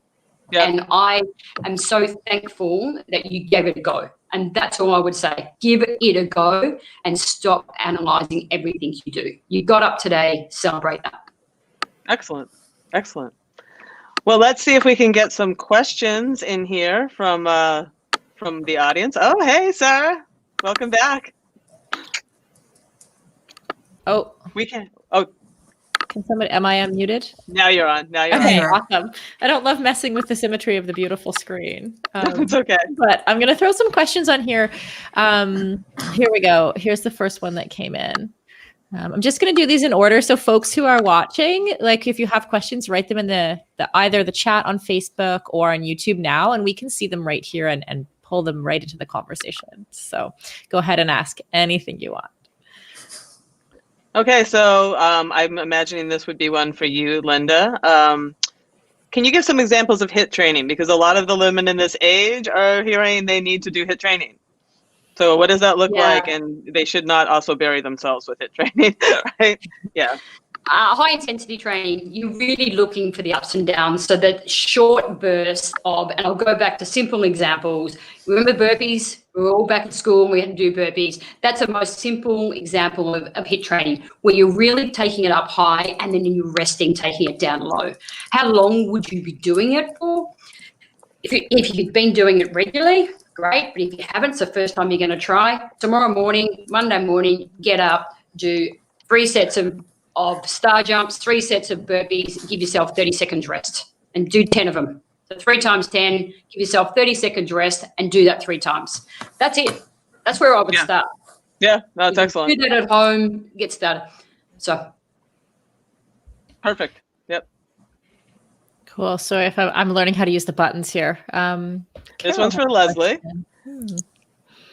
Yeah. And I am so thankful that you gave it a go. And that's all I would say. Give it a go and stop analysing everything you do. You got up today, celebrate that. Excellent. Well, let's see if we can get some questions in here from the audience. Oh, hey, Sarah. Welcome back. Oh. We can. Oh. Can somebody, am I unmuted? Now you're on. Okay, awesome. I don't love messing with the symmetry of the beautiful screen. It's okay. But I'm going to throw some questions on here. Here we go. Here's the first one that came in. I'm just going to do these in order. So folks who are watching, like if you have questions, write them in the either the chat on Facebook or on YouTube now, and we can see them right here and pull them right into the conversation. So go ahead and ask anything you want. Okay, so I'm imagining this would be one for you, Lynda. Can you give some examples of HIIT training? Because a lot of the women in this age are hearing they need to do HIIT training. So what does that look like? And they should not also bury themselves with HIIT training, right? Yeah. High intensity training, you're really looking for the ups and downs. So that short bursts of, and I'll go back to simple examples. Remember burpees? We were all back at school and we had to do burpees. That's the most simple example of HIIT training, where you're really taking it up high and then you're resting, taking it down low. How long would you be doing it for? If you've been doing it regularly, great. But if you haven't, it's the first time you're going to try. Tomorrow morning, Monday morning, get up, do 3 sets of star jumps, 3 sets of burpees, give yourself 30 seconds rest and do 10 of them. So 3 times 10, give yourself 30 seconds rest and do that 3 times. That's it. That's where I would start. Yeah, that's excellent. Do that at home, get started. So. Perfect. Yep. Cool. So if I'm learning how to use the buttons here. This one's for Leslie.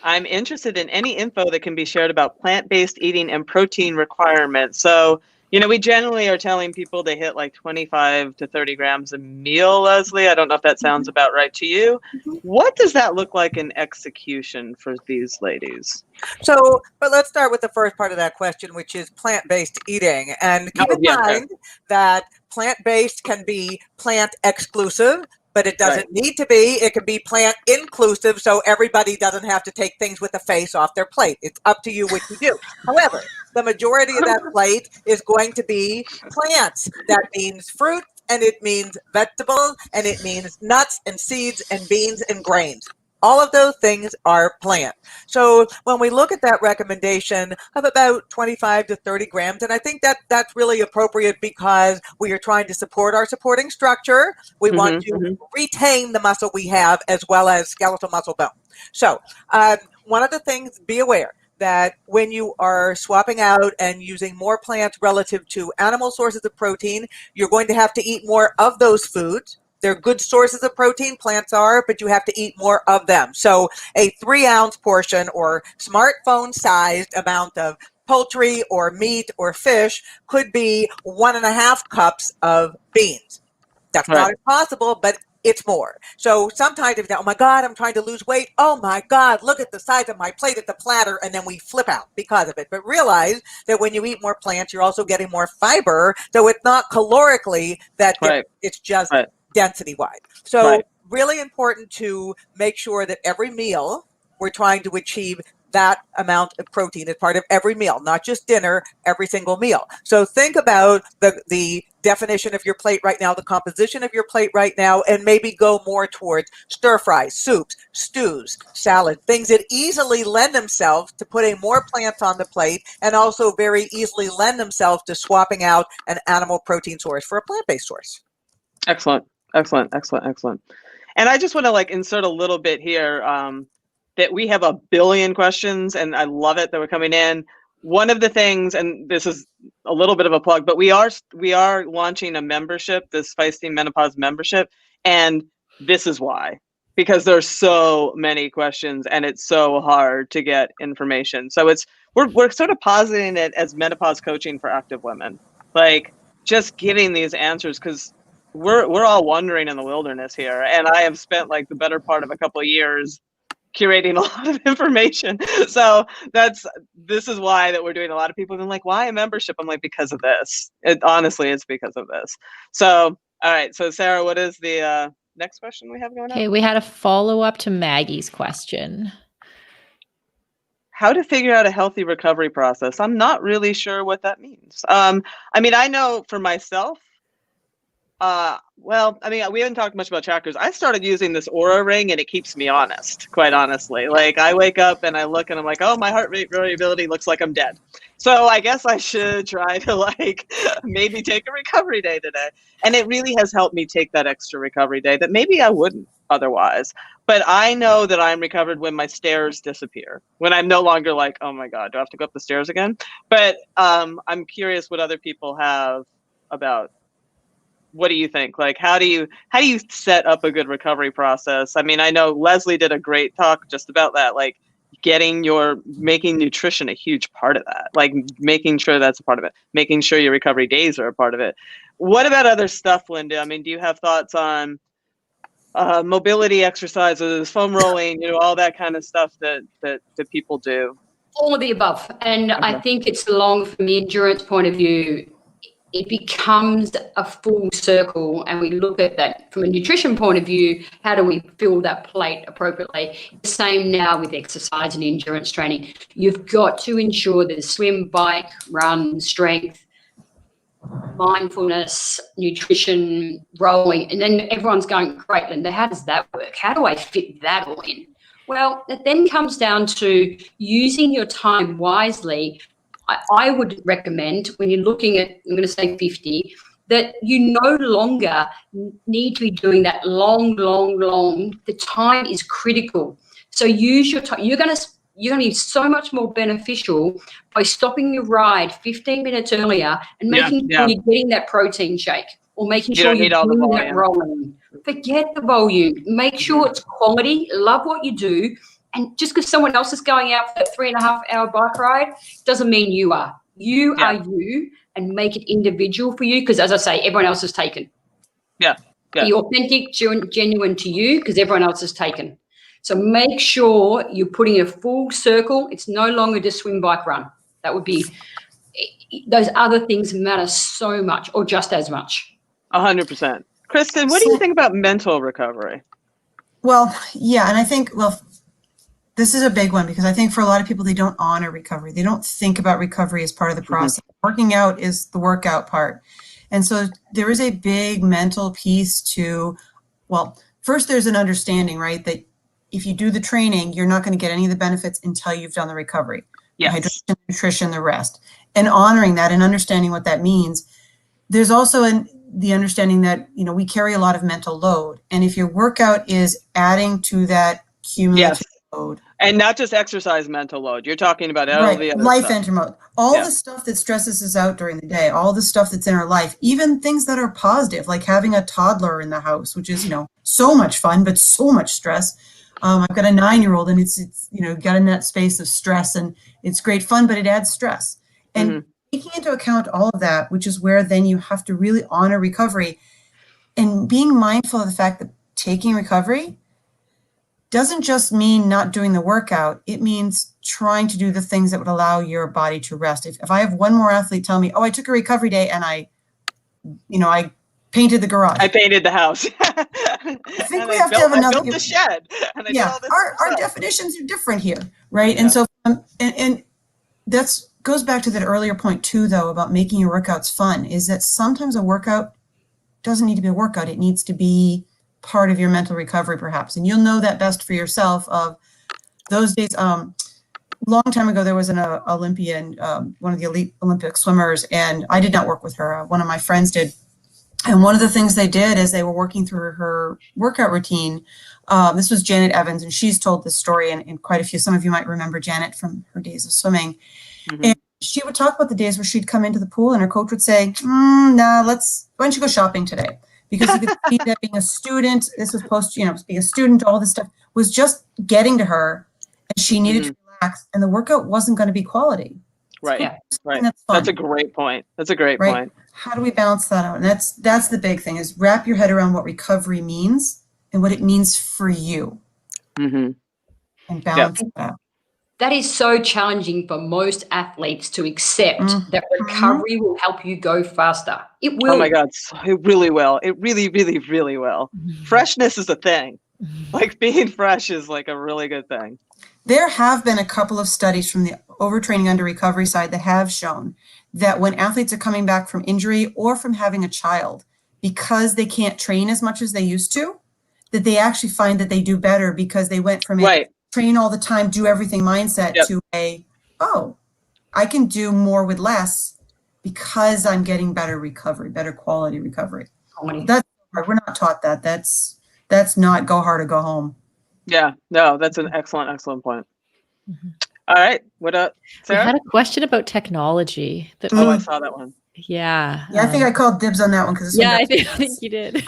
I'm interested in any info that can be shared about plant-based eating and protein requirements. So, we generally are telling people to hit like 25 to 30 grams a meal, Leslie. I don't know if that sounds about right to you. What does that look like in execution for these ladies? So, but let's start with the first part of that question, which is plant-based eating. And keep in mind that plant-based can be plant exclusive, but it doesn't need to be. It can be plant inclusive, so everybody doesn't have to take things with a face off their plate. It's up to you what you do. However, the majority of that plate is going to be plants. That means fruit, and it means vegetables, and it means nuts and seeds and beans and grains. All of those things are plant. So when we look at that recommendation of about 25 to 30 grams, and I think that that's really appropriate because we are trying to support our supporting structure. We want to retain the muscle we have as well as skeletal muscle bone. So one of the things, be aware that when you are swapping out and using more plants relative to animal sources of protein, you're going to have to eat more of those foods. They're good sources of protein, plants are, but you have to eat more of them. So a 3-ounce portion or smartphone-sized amount of poultry or meat or fish could be 1.5 cups of beans. That's not impossible, but it's more. So sometimes if you think, oh my God, I'm trying to lose weight. Oh my God, look at the size of my plate at the platter. And then we flip out because of it. But realize that when you eat more plants, you're also getting more fiber. So it's not calorically that it's just density wise. So really important to make sure that every meal we're trying to achieve that amount of protein as part of every meal, not just dinner, every single meal. So think about the definition of your plate right now, the composition of your plate right now, and maybe go more towards stir fries, soups, stews, salad, things that easily lend themselves to putting more plants on the plate and also very easily lend themselves to swapping out an animal protein source for a plant-based source. Excellent. Excellent. Excellent. Excellent. And I just want to like insert a little bit here. That we have 1 billion questions, and I love it that we're coming in. One of the things, and this is a little bit of a plug, but we are launching a membership, this Feisty Menopause membership, and this is why. Because there's so many questions, and it's so hard to get information. So we're sort of positing it as menopause coaching for active women, like just getting these answers, because we're all wandering in the wilderness here, and I have spent like the better part of a couple of years curating a lot of information. So this is why that we're doing. A lot of people have been like, why a membership? I'm like, because of this. Honestly, it's because of this. So, all right. So Sarah, what is the next question we have going on? Okay, we had a follow-up to Maggie's question. How to figure out a healthy recovery process. I'm not really sure what that means. I mean, I know for myself, well, I mean, we haven't talked much about trackers. I started using this Aura ring, and it keeps me honest, quite honestly. Like, I wake up and I look and I'm like, oh, my heart rate variability looks like I'm dead. So I guess I should try to like maybe take a recovery day today. And it really has helped me take that extra recovery day that maybe I wouldn't otherwise. But I know that I'm recovered when my stairs disappear, when I'm no longer like, oh my God, do I have to go up the stairs again? But I'm curious what other people have about. What do you think? Like, how do you set up a good recovery process? I mean, I know Leslie did a great talk just about that, like making nutrition a huge part of that, like making sure that's a part of it, making sure your recovery days are a part of it. What about other stuff, Lynda? I mean, do you have thoughts on mobility exercises, foam rolling, all that kind of stuff that people do? All of the above. And I think it's along from the endurance point of view, it becomes a full circle, and we look at that from a nutrition point of view. How do we fill that plate appropriately? The same now with exercise and endurance training. You've got to ensure that swim, bike, run, strength, mindfulness, nutrition, rolling, and then everyone's going, great, Lynda, how does that work? How do I fit that all in? Well, it then comes down to using your time wisely. I would recommend, when you're looking at, I'm going to say 50, that you no longer need to be doing that long. The time is critical. So use your time. You're going to be so much more beneficial by stopping your ride 15 minutes earlier and making sure you're getting that protein shake, or making sure you're doing that rolling. Forget the volume. Make sure it's quality. Love what you do. And just because someone else is going out for that 3.5-hour bike ride doesn't mean you are. You are you, and make it individual for you, because, as I say, everyone else is taken. Yeah. Be authentic, genuine to you, because everyone else is taken. So make sure you're putting a full circle. It's no longer just swim, bike, run. That would be – those other things matter so much, or just as much. 100%. Kristen, what do you think about mental recovery? Well, yeah, and I think, this is a big one, because I think for a lot of people, they don't honor recovery. They don't think about recovery as part of the process. Working out is the workout part. And so there is a big mental piece to, first there's an understanding, right, that if you do the training, you're not going to get any of the benefits until you've done the recovery. Yes. Hydration, nutrition, the rest. And honoring that and understanding what that means. There's also the understanding that, we carry a lot of mental load. And if your workout is adding to that cumulative load. And not just exercise mental load. You're talking about all the other life stuff. enter mode. All the stuff that stresses us out during the day, all the stuff that's in our life, even things that are positive, like having a toddler in the house, which is, so much fun, but so much stress. I've got a 9-year-old and it's got in that space of stress, and it's great fun, but it adds stress. And taking into account all of that, which is where then you have to really honor recovery and being mindful of the fact that taking recovery doesn't just mean not doing the workout. It means trying to do the things that would allow your body to rest. If I have one more athlete tell me, I took a recovery day and I painted the garage. I painted the house. I think we have to have another. I built the shed. And I did all this our definitions are different here, right? Yeah. And so, and that's goes back to that earlier point too, though, about making your workouts fun. Is that sometimes a workout doesn't need to be a workout. It needs to be part of your mental recovery, perhaps. And you'll know that best for yourself of those days. Long time ago, there was an Olympian, one of the elite Olympic swimmers, and I did not work with her. One of my friends did. And one of the things they did as they were working through her workout routine, this was Janet Evans, and she's told this story and quite a few. Some of you might remember Janet from her days of swimming. And she would talk about the days where she'd come into the pool and her coach would say, why don't you go shopping today? Because you could see that being a student, this was being a student, all this stuff was just getting to her, and she needed to relax, and the workout wasn't going to be quality. Right. Yeah. Right. That's a great point. That's a great point. How do we balance that out? And that's the big thing, is wrap your head around what recovery means and what it means for you. And balance that out. That is so challenging for most athletes to accept that recovery will help you go faster. It will. Oh my God, it really will. It really, really, really will. Freshness is a thing. Like being fresh is like a really good thing. There have been a couple of studies from the overtraining under recovery side that have shown that when athletes are coming back from injury or from having a child, because they can't train as much as they used to, that they actually find that they do better because they went from a train all the time, do everything mindset to I can do more with less because I'm getting better recovery, better quality recovery. That's hard. We're not taught that. That's not go hard or go home. Yeah, no, that's an excellent point. All right, what up, Sarah? We had a question about technology. I saw that one. Yeah. I think I called dibs on that one because I think you did.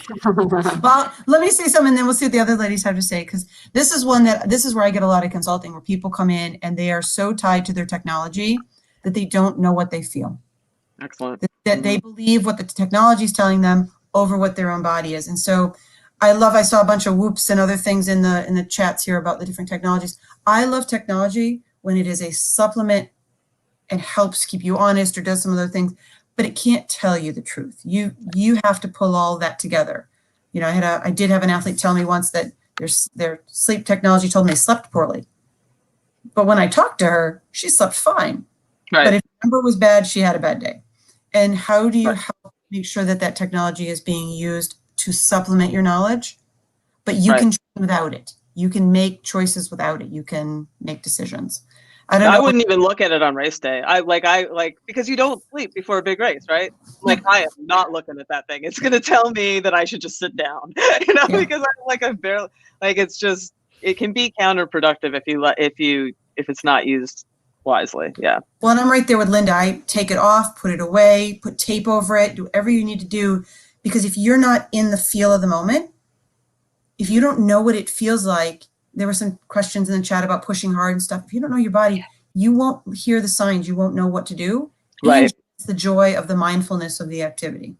Well, let me say something, and then we'll see what the other ladies have to say, because this is where I get a lot of consulting, where people come in and they are so tied to their technology that they don't know what they feel. Excellent. That they believe what the technology is telling them over what their own body is. And so I saw a bunch of whoops and other things in the chats here about the different technologies. I love technology when it is a supplement and helps keep you honest or does some other things, but it can't tell you the truth. You have to pull all that together. I did have an athlete tell me once that their sleep technology told me they slept poorly. But when I talked to her, she slept fine. Right. But if the number was bad, she had a bad day. And how do you help make sure that technology is being used to supplement your knowledge, but you can train without it. You can make choices without it. You can make decisions. I wouldn't even look at it on race day. I because you don't sleep before a big race, right? Like I am not looking at that thing. It's going to tell me that I should just sit down, because I'm barely it can be counterproductive if it's not used wisely. Yeah. Well, and I'm right there with Lynda. I take it off, put it away, put tape over it, do whatever you need to do. Because if you're not in the feel of the moment, if you don't know what it feels like, there were some questions in the chat about pushing hard and stuff. If you don't know your body, you won't hear the signs. You won't know what to do. Right. It's the joy of the mindfulness of the activity.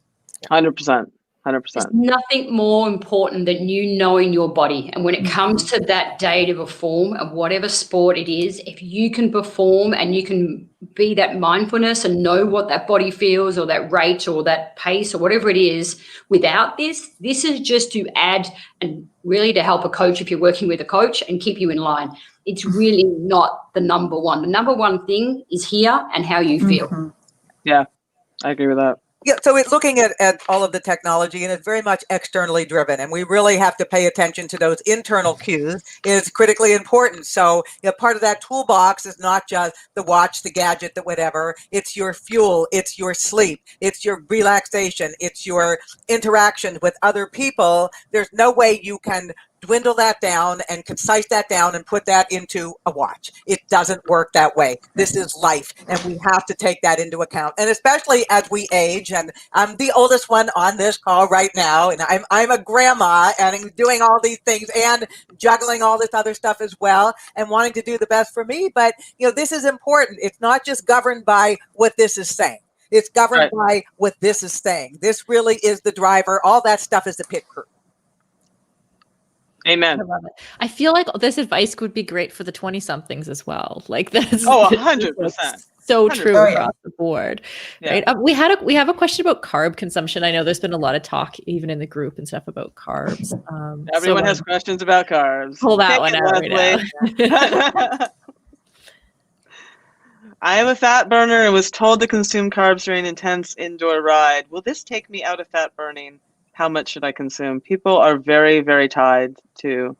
100%. 100%. There's nothing more important than you knowing your body. And when it comes to that day to perform of whatever sport it is, if you can perform and you can be that mindfulness and know what that body feels or that rate or that pace or whatever it is, without this is just to add and really to help a coach if you're working with a coach and keep you in line. It's really not the number one. The number one thing is here and how you feel. Yeah, I agree with that. Yeah, so it's looking at all of the technology, and it's very much externally driven, and we really have to pay attention to those internal cues. It's critically important. So part of that toolbox is not just the watch, the gadget, the whatever. It's your fuel, it's your sleep, it's your relaxation, it's your interaction with other people. There's no way you can dwindle that down and concise that down and put that into a watch. It doesn't work that way. This is life, and we have to take that into account. And especially as we age, and I'm the oldest one on this call right now, and I'm a grandma and I'm doing all these things and juggling all this other stuff as well and wanting to do the best for me. But, this is important. It's not just governed by what this is saying. It's governed by what this is saying. This really is the driver. All that stuff is the pit crew. Amen. I love it. I feel like this advice would be great for the 20-somethings as well. Like this. 100%. So true across the board. Yeah. Right. We have a question about carb consumption. I know there's been a lot of talk even in the group and stuff about carbs. Everyone has questions about carbs. Pull that one out right now. I am a fat burner and was told to consume carbs during an intense indoor ride. Will this take me out of fat burning? How much should I consume? People are very, very tied to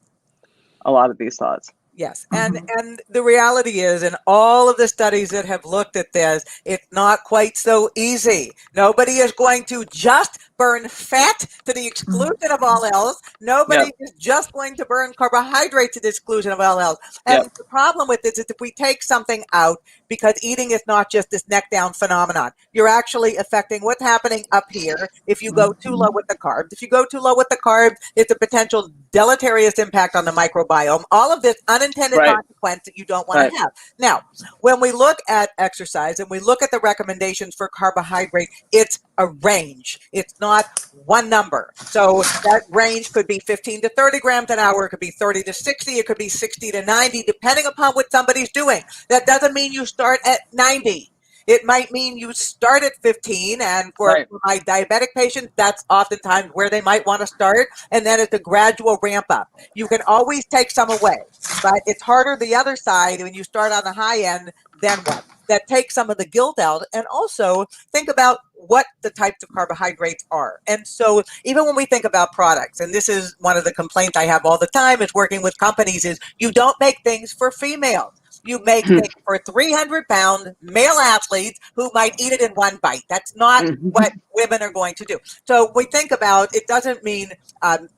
a lot of these thoughts. Yes. And the reality is, in all of the studies that have looked at this, it's not quite so easy. Nobody is going to just burn fat to the exclusion of all else. Nobody is just going to burn carbohydrate to the exclusion of all else. And the problem with this is if we take something out, because eating is not just this neck down phenomenon, you're actually affecting what's happening up here if you go too low with the carbs. If you go too low with the carbs, it's a potential deleterious impact on the microbiome. All of this unintended consequence that you don't want to have. Now, when we look at exercise and we look at the recommendations for carbohydrate, it's a range. It's not one number. So that range could be 15 to 30 grams an hour. It could be 30 to 60. It could be 60 to 90, depending upon what somebody's doing. That doesn't mean you start at 90. It might mean you start at 15, and for my diabetic patients, that's oftentimes where they might want to start, and then it's a gradual ramp up. You can always take some away, but it's harder the other side when you start on the high end. Then what? That takes some of the guilt out, and also think about what the types of carbohydrates are. And so even when we think about products, and this is one of the complaints I have all the time is working with companies, is you don't make things for females. You make things for 300-pound male athletes who might eat it in one bite. That's not what women are going to do. So we think about, it doesn't mean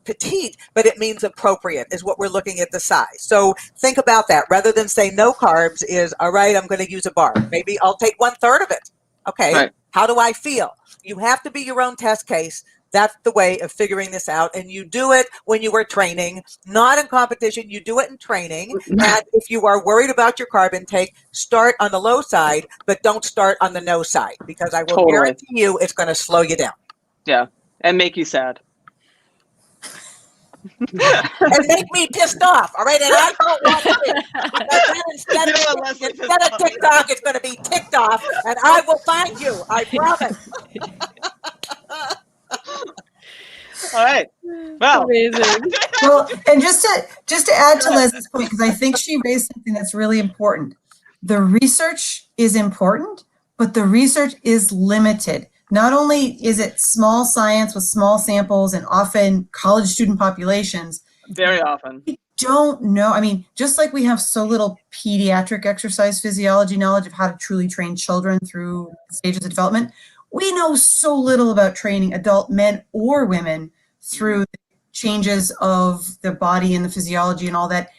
petite, but it means appropriate is what we're looking at the size. So think about that. Rather than say no carbs is, all right, I'm going to use a bar. Maybe I'll take 1/3 of it. Okay, how do I feel? You have to be your own test case. That's the way of figuring this out. And you do it when you are training, not in competition. You do it in training. And if you are worried about your carb intake, start on the low side, but don't start on the no side, because I will guarantee you it's going to slow you down. Yeah. And make you sad. And make me pissed off. All right. And I don't want to. Instead of TikTok, it's going to be ticked off, and I will find you. I promise. All right. Wow. Amazing. Well, and just to add to Leslie's point, because I think she raised something that's really important. The research is important, but the research is limited. Not only is it small science with small samples and often college student populations. Very often. We don't know. I mean, just like we have so little pediatric exercise physiology knowledge of how to truly train children through stages of development, we know so little about training adult men or women through the changes of the body and the physiology and all that.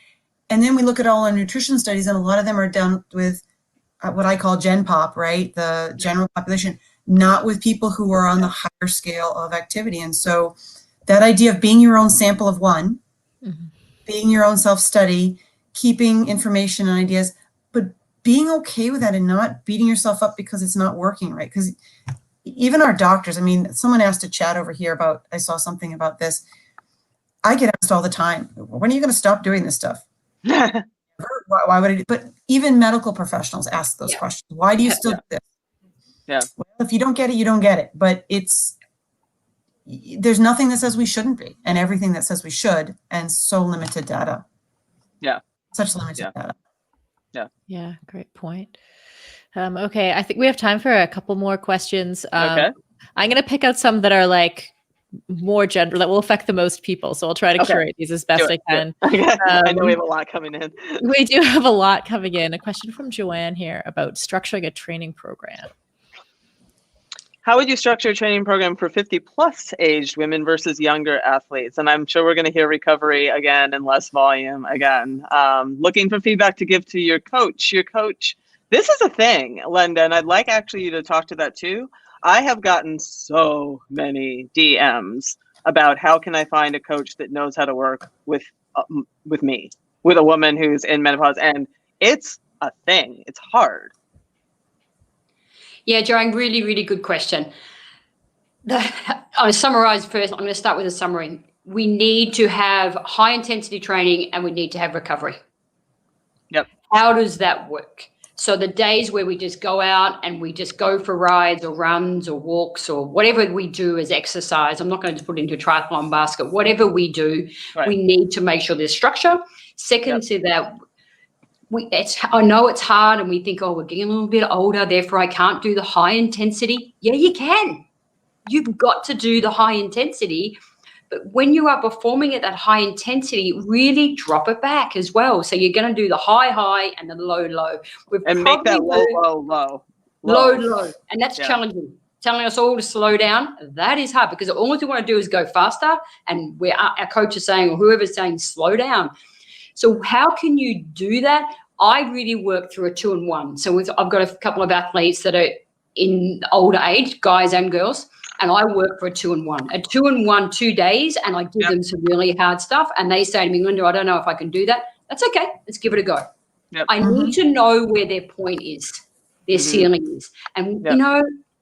And then we look at all our nutrition studies, and a lot of them are done with what I call Gen Pop, right? The general population, not with people who are on the higher scale of activity. And so that idea of being your own sample of one, being your own self-study, keeping information and ideas, but being okay with that and not beating yourself up because it's not working, right? Because even our doctors, I mean, someone asked a chat over here about, I saw something about this. I get asked all the time, when are you going to stop doing this stuff? Why would I do? But even medical professionals ask those questions. Why do you still do this? Yeah. Well, if you don't get it, you don't get it. But there's nothing that says we shouldn't be, and everything that says we should, and so limited data. Yeah. Such limited data. Yeah. Yeah. Great point. Okay. I think we have time for a couple more questions. Okay. I'm going to pick out some that are like more general that will affect the most people. So I'll try to curate these as best I can. I know we have a lot coming in. We do have a lot coming in. A question from Joanne here about structuring a training program. how would you structure a training program for 50+ aged women versus younger athletes? And I'm sure we're going to hear recovery again and less volume again. Looking for feedback to give to your coach. This is a thing, Lynda, and I'd like actually you to talk to that too. I have gotten so many DMs about how can I find a coach that knows how to work with me, with a woman who's in menopause, and it's a thing. It's hard. Yeah, Joanne, really, really good question. I'll summarize first. I'm going to start with a summary. We need to have high intensity training and we need to have recovery. Yep. How does that work? So the days where we just go out and we just go for rides or runs or walks or whatever we do as exercise, I'm not going to put it into a triathlon basket, whatever we do, right. We need to make sure there's structure. Second to that, I know it's hard and we think, oh, we're getting a little bit older, therefore I can't do the high intensity. Yeah, you can. You've got to do the high intensity. But when you are performing at that high intensity, really drop it back as well. So you're going to do the high and the low. And make that low. And that's challenging. Telling us all to slow down, that is hard because all we want to do is go faster. And our coach is saying, or whoever's saying, slow down. So how can you do that? I really work through a 2-in-1. So I've got a couple of athletes that are in older age, guys and girls, and I work for a 2-in-1. A 2-in-1, 2 days, and I give them some really hard stuff. And they say to me, Lynda, I don't know if I can do that. That's okay. Let's give it a go. Yep. I need to know where their point is, their ceiling is. And,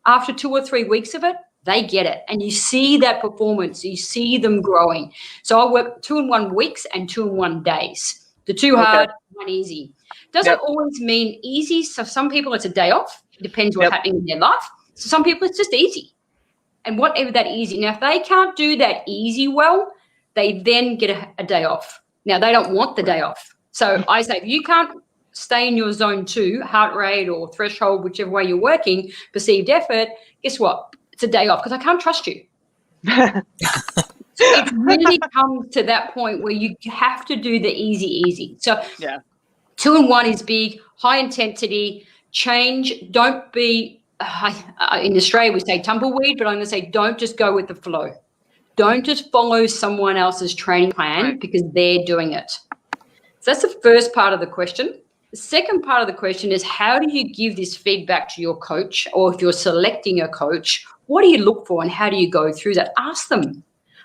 after 2 or 3 weeks of it, they get it. And you see that performance. You see them growing. So I work 2-in-1 weeks and 2-in-1 days. The 2 hard, 1 easy. Doesn't always mean easy. So some people it's a day off. It depends what's happening in their life. So some people it's just easy. And whatever that easy. Now, if they can't do that easy well, they then get a day off. Now, they don't want the day off. So I say, if you can't stay in your zone 2, heart rate or threshold, whichever way you're working, perceived effort, guess what? It's a day off because I can't trust you. So it really comes to that point where you have to do the easy. So 2-in-1 is big, high intensity, change. Don't be, in Australia we say tumbleweed, but I'm going to say don't just go with the flow. Don't just follow someone else's training plan because they're doing it. So that's the first part of the question. The second part of the question is how do you give this feedback to your coach, or if you're selecting a coach, what do you look for and how do you go through that? Ask them.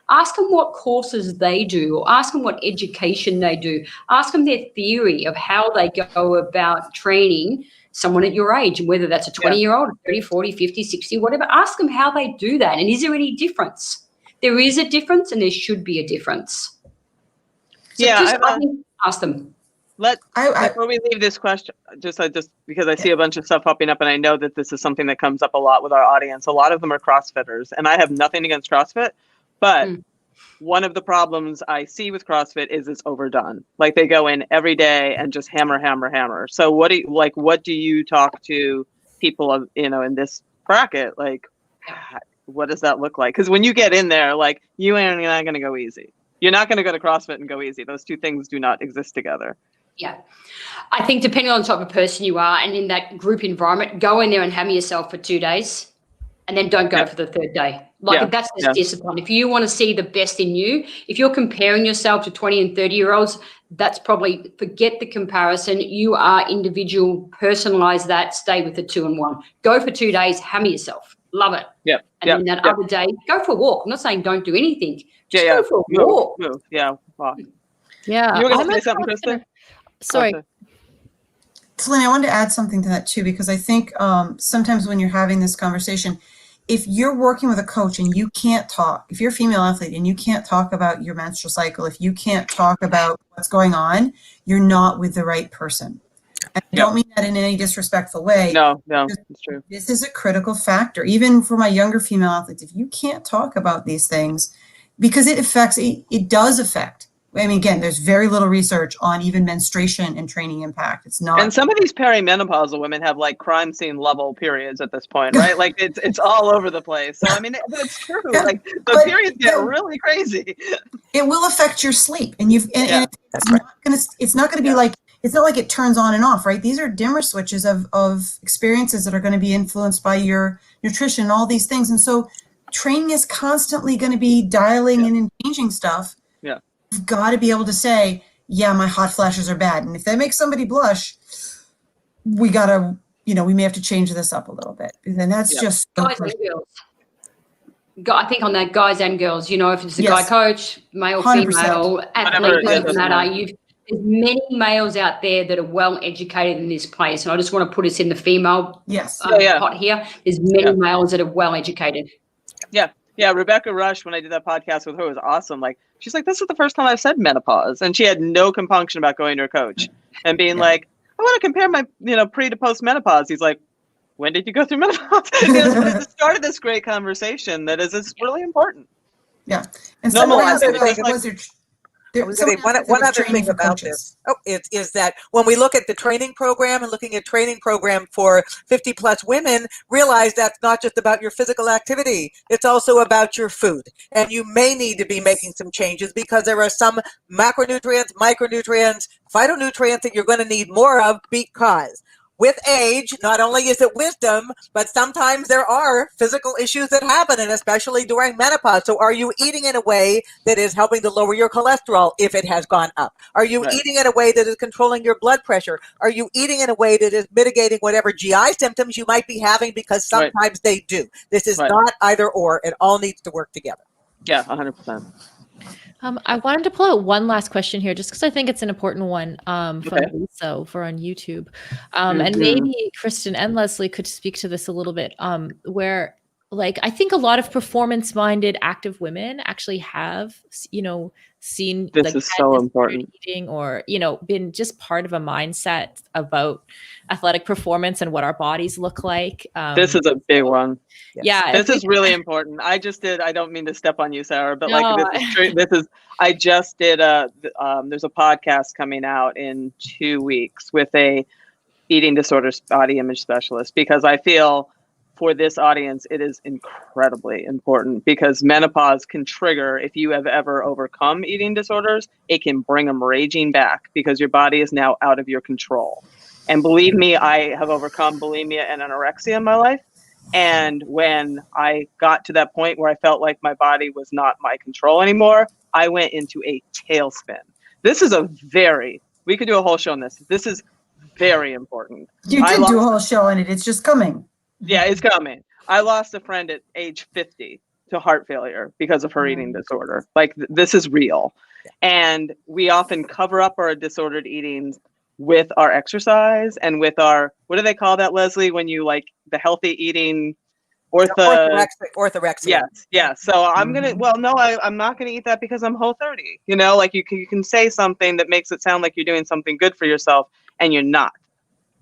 Ask them what courses they do, or ask them what education they do. Ask them their theory of how they go about training someone at your age, and whether that's a 20-year-old, 30, 40, 50, 60, whatever. Ask them how they do that. And is there any difference? There is a difference and there should be a difference. So ask them. Before we leave this question, just because I see a bunch of stuff popping up, and I know that this is something that comes up a lot with our audience. A lot of them are CrossFitters, and I have nothing against CrossFit, but one of the problems I see with CrossFit is it's overdone. Like they go in every day and just hammer. So what do you talk to people in this bracket? Like, what does that look like? Because when you get in there, like you're not going to go easy. You're not going to go to CrossFit and go easy. Those two things do not exist together. Yeah. I think depending on the type of person you are and in that group environment, go in there and hammer yourself for 2 days and then don't go for the third day. That's just discipline. If you want to see the best in you, if you're comparing yourself to 20 and 30-year-olds, that's probably, forget the comparison. You are individual, personalize that, stay with the 2-in-1. Go for 2 days, hammer yourself. Love it. And then that other day, go for a walk. I'm not saying don't do anything. Just go for a walk. Move. Yeah. Walk. Yeah. You were going to say something, Krista? Sorry. Selene, I wanted to add something to that too, because I think sometimes when you're having this conversation, if you're working with a coach and you can't talk, if you're a female athlete and you can't talk about your menstrual cycle, if you can't talk about what's going on, you're not with the right person. And I don't mean that in any disrespectful way. No, it's true. This is a critical factor, even for my younger female athletes. If you can't talk about these things, because it does affect. I mean, again, there's very little research on even menstruation and training impact. It's not. And some of these perimenopausal women have like crime scene level periods at this point, right? Like it's all over the place. So I mean, it's true. Yeah, like the periods get really crazy. It will affect your sleep, and it's not going to be like it's not like it turns on and off, right? These are dimmer switches of experiences that are going to be influenced by your nutrition, all these things. And so training is constantly going to be dialing in and changing stuff. Yeah. You've got to be able to say, yeah, my hot flashes are bad. And if that makes somebody blush, we got to, we may have to change this up a little bit. And that's just so guys and girls. I think on that, guys and girls, if it's a guy coach, male, 100%. female, athlete, doesn't matter. There's many males out there that are well educated in this place. And I just want to put us in the female pot here. There's many males that are well educated. Yeah. Yeah. Rebecca Rush, when I did that podcast with her, was awesome. Like, she's like, this is the first time I've said menopause. And she had no compunction about going to her coach and being like, I want to compare my, pre to post menopause. He's like, when did you go through menopause? It started this great conversation that is really important. Yeah. And one other thing about this is that when we look at the training program and looking at training program for 50 plus women, realize that's not just about your physical activity. It's also about your food. And you may need to be making some changes because there are some macronutrients, micronutrients, phytonutrients that you're going to need more of because with age, not only is it wisdom, but sometimes there are physical issues that happen, and especially during menopause. So are you eating in a way that is helping to lower your cholesterol if it has gone up? Are you eating in a way that is controlling your blood pressure? Are you eating in a way that is mitigating whatever GI symptoms you might be having? Because sometimes they do. This is not either or. It all needs to work together. Yeah, 100%. I wanted to pull out one last question here, just because I think it's an important one from Lisa over on YouTube. And maybe Kristen and Leslie could speak to this a little bit, where I think a lot of performance-minded active women actually have, seen this is so important eating or, been just part of a mindset about athletic performance and what our bodies look like. This is a big one. Yeah. This is really important. I don't mean to step on you, Sarah, but this is true. I just did there's a podcast coming out in 2 weeks with a eating disorders body image specialist, because I feel for this audience, it is incredibly important, because menopause can trigger, if you have ever overcome eating disorders, it can bring them raging back because your body is now out of your control. And believe me, I have overcome bulimia and anorexia in my life. And when I got to that point where I felt like my body was not my control anymore, I went into a tailspin. This is we could do a whole show on this. This is very important. You did do a whole show on it. It's just coming. Yeah, it's coming. I lost a friend at age 50 to heart failure because of her eating disorder. This is real. And we often cover up our disordered eating with our exercise and with our, what do they call that, Leslie, when you the healthy eating orthorexia. Yes. Yeah. So I'm going to, I'm not going to eat that because I'm Whole30. You can say something that makes it sound like you're doing something good for yourself and you're not.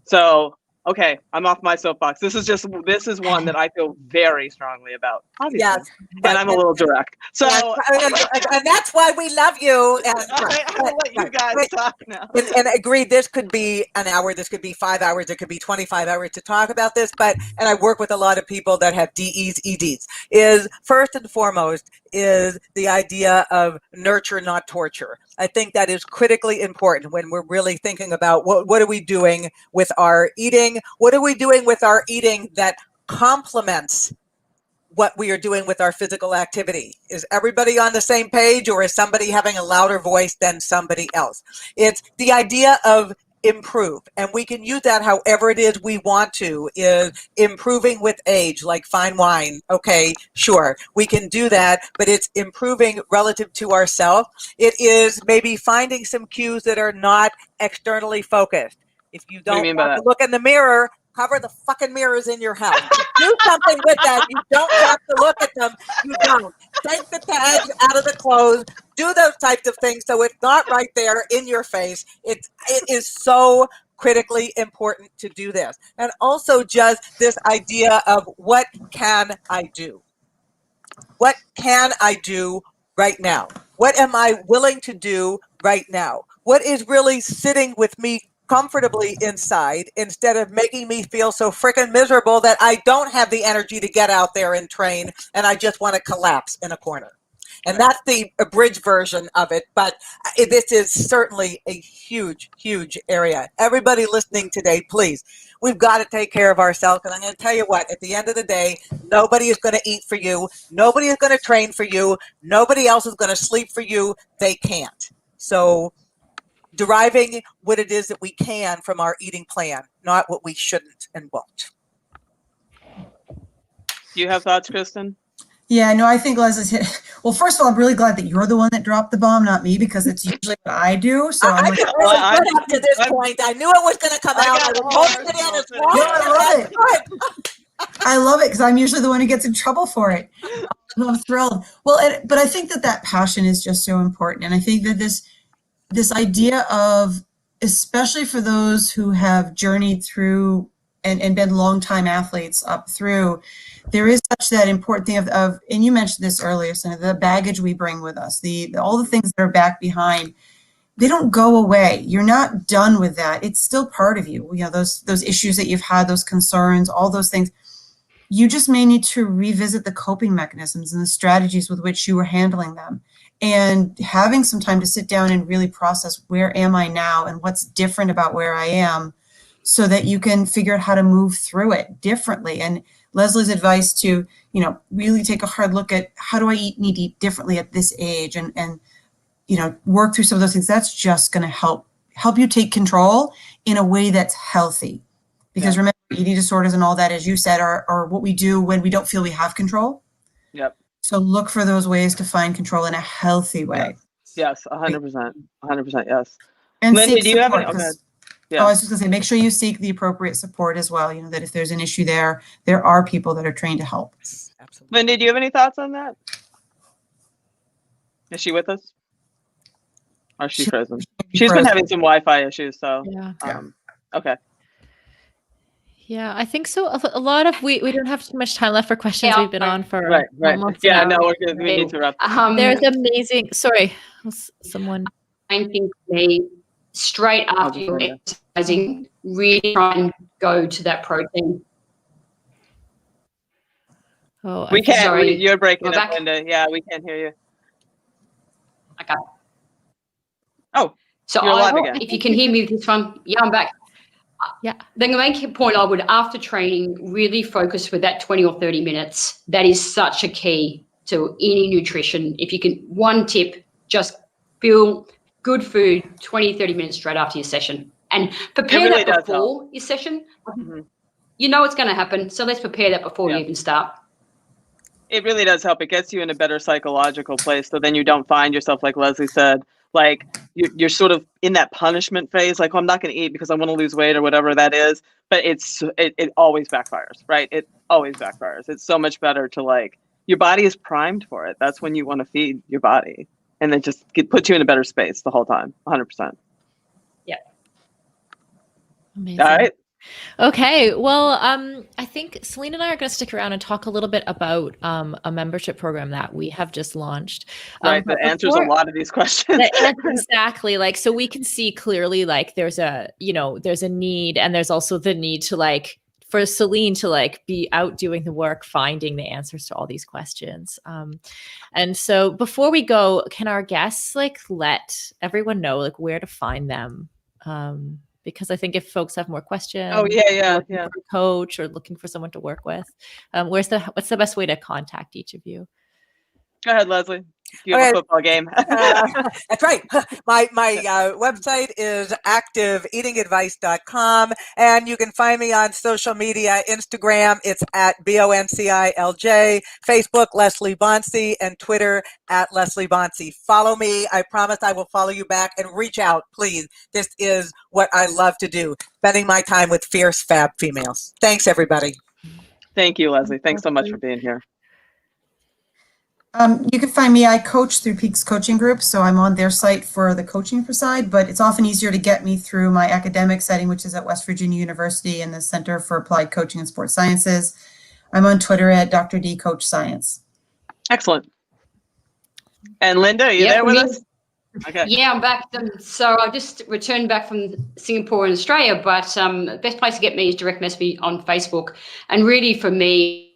So, okay, I'm off my soapbox. This is one that I feel very strongly about. Obviously. Yes, and I'm a little direct. So, and that's why we love you. I'll let you guys talk now. And agree, this could be an hour, this could be 5 hours, it could be 25 hours to talk about this. And I work with a lot of people that have DEs, EDs. Is first and foremost is the idea of nurture, not torture. I think that is critically important when we're really thinking about what are we doing with our eating? What are we doing with our eating that complements what we are doing with our physical activity? Is everybody on the same page, or is somebody having a louder voice than somebody else? It's the idea of improve, and we can use that however it is we want to. Is improving with age, like fine wine. Okay, sure, we can do that, but it's improving relative to ourselves. It is maybe finding some cues that are not externally focused. If you don't want to look in the mirror, cover the fucking mirrors in your house. Do something with that. You don't have to look at them. You don't. Take the tags out of the clothes. Do those types of things so it's not right there in your face. It is so critically important to do this. And also just this idea of what can I do? What can I do right now? What am I willing to do right now? What is really sitting with me comfortably inside instead of making me feel so freaking miserable that I don't have the energy to get out there and train and I just want to collapse in a corner? And that's the abridged version of it. But this is certainly a huge, huge area. Everybody listening today, please, we've got to take care of ourselves. And I'm going to tell you what, at the end of the day, nobody is going to eat for you. Nobody is going to train for you. Nobody else is going to sleep for you. They can't. So deriving what it is that we can from our eating plan, not what we shouldn't and won't. Do you have thoughts, Kristen? Yeah, no, I think Leslie's hit. Well, first of all, I'm really glad that you're the one that dropped the bomb, not me, because it's usually what I do. So I'm I've like, been really good up to this point. I knew it was going to come out. I was holding it in as long No, I love it. I love it because I'm usually the one who gets in trouble for it. I'm thrilled. Well, but I think that passion is just so important, and I think that this idea of, especially for those who have journeyed through and been longtime athletes up through, there is such that important thing of and you mentioned this earlier, Senator, the baggage we bring with us, all the things that are back behind, they don't go away. You're not done with that. It's still part of you. You know, those issues that you've had, those concerns, all those things. You just may need to revisit the coping mechanisms and the strategies with which you were handling them, and having some time to sit down and really process, where am I now and what's different about where I am, so that you can figure out how to move through it differently. And Leslie's advice to, really take a hard look at, how do I need to eat differently at this age, and work through some of those things. That's just going to help you take control in a way that's healthy. Because remember, eating disorders and all that, as you said, are what we do when we don't feel we have control. Yep. So look for those ways to find control in a healthy way. Yes, 100%. 100%, yes. And Lynda, do you have support, any? Okay. I was just going to say, make sure you seek the appropriate support as well. That if there's an issue there are people that are trained to help. Absolutely. Lynda, do you have any thoughts on that? Is she with us? Or is she frozen? She's been having some Wi-Fi issues, so. Yeah. Okay. Yeah, I think so. A lot of we don't have too much time left for questions. Yeah. We've been on for Right. almost Yeah, an no, hour. we're good. We need to wrap. There's amazing. Sorry, someone. Main thing for me, straight after you're exercising, really try and go to that protein. Oh, We can't. Sorry. You're breaking We're up, back? Lynda. Yeah, we can't hear you. Okay. Oh, So you're live again. if you can hear me with this one, yeah, I'm back. Yeah. The main point I would, after training, really focus with that 20 or 30 minutes. That is such a key to any nutrition. If you can, one tip, just feel good food 20, 30 minutes straight after your session. And prepare really that does before your session. Mhm. You know it's going to happen, so let's prepare that before Yeah. we even start. It really does help. It gets you in a better psychological place, so then you don't find yourself, like Leslie said, like you're sort of in that punishment phase, like, oh, I'm not going to eat because I want to lose weight or whatever that is. But it always backfires, right? It always backfires. It's so much better to, your body is primed for it. That's when you want to feed your body, and it just puts you in a better space the whole time. 100%. Yeah. Amazing. All right. Okay, well, I think Selene and I are going to stick around and talk a little bit about a membership program that we have just launched. Right, that answers a lot of these questions. Exactly. So we can see clearly, there's a need, and there's also the need to for Selene to be out doing the work, finding the answers to all these questions. And so before we go, can our guests let everyone know where to find them? Because I think if folks have more questions, for a coach or looking for someone to work with, what's the best way to contact each of you? Go ahead, Leslie. You have a football game. That's right. My website is activeeatingadvice.com, and you can find me on social media. Instagram, it's at BONCILJ, Facebook, Leslie Bonci, and Twitter at Leslie Bonci. Follow me. I promise I will follow you back, and reach out, please. This is what I love to do, spending my time with fierce, fab females. Thanks, everybody. Thank you, Leslie. Thanks so much for being here. You can find me. I coach through Peaks Coaching Group, so I'm on their site for the coaching side, but it's often easier to get me through my academic setting, which is at West Virginia University in the Center for Applied Coaching and Sports Sciences. I'm on Twitter at Dr. D Coach Science. Excellent. And Lynda, are you there with us? Okay. Yeah, I'm back. So I just returned back from Singapore and Australia, but the best place to get me is direct message me on Facebook. And really for me,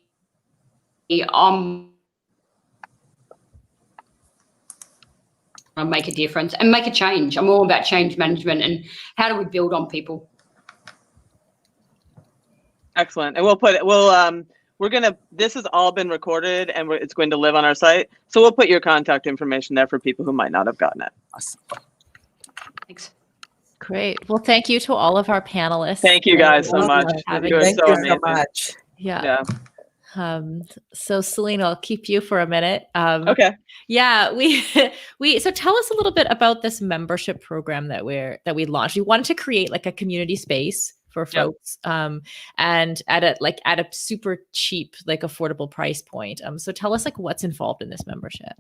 make a difference and make a change. I'm all about change management and how do we build on people. Excellent. And this has all been recorded and it's going to live on our site. So we'll put your contact information there for people who might not have gotten it. Awesome. Thanks. Great. Well, thank you to all of our panelists. Thank you guys so much. Thank You are you so so amazing. much. Yeah. So Selene, I'll keep you for a minute. Okay. Yeah, so tell us a little bit about this membership program that we launched. We wanted to create like a community space for folks, and at a super cheap, like affordable price point. So tell us like what's involved in this membership.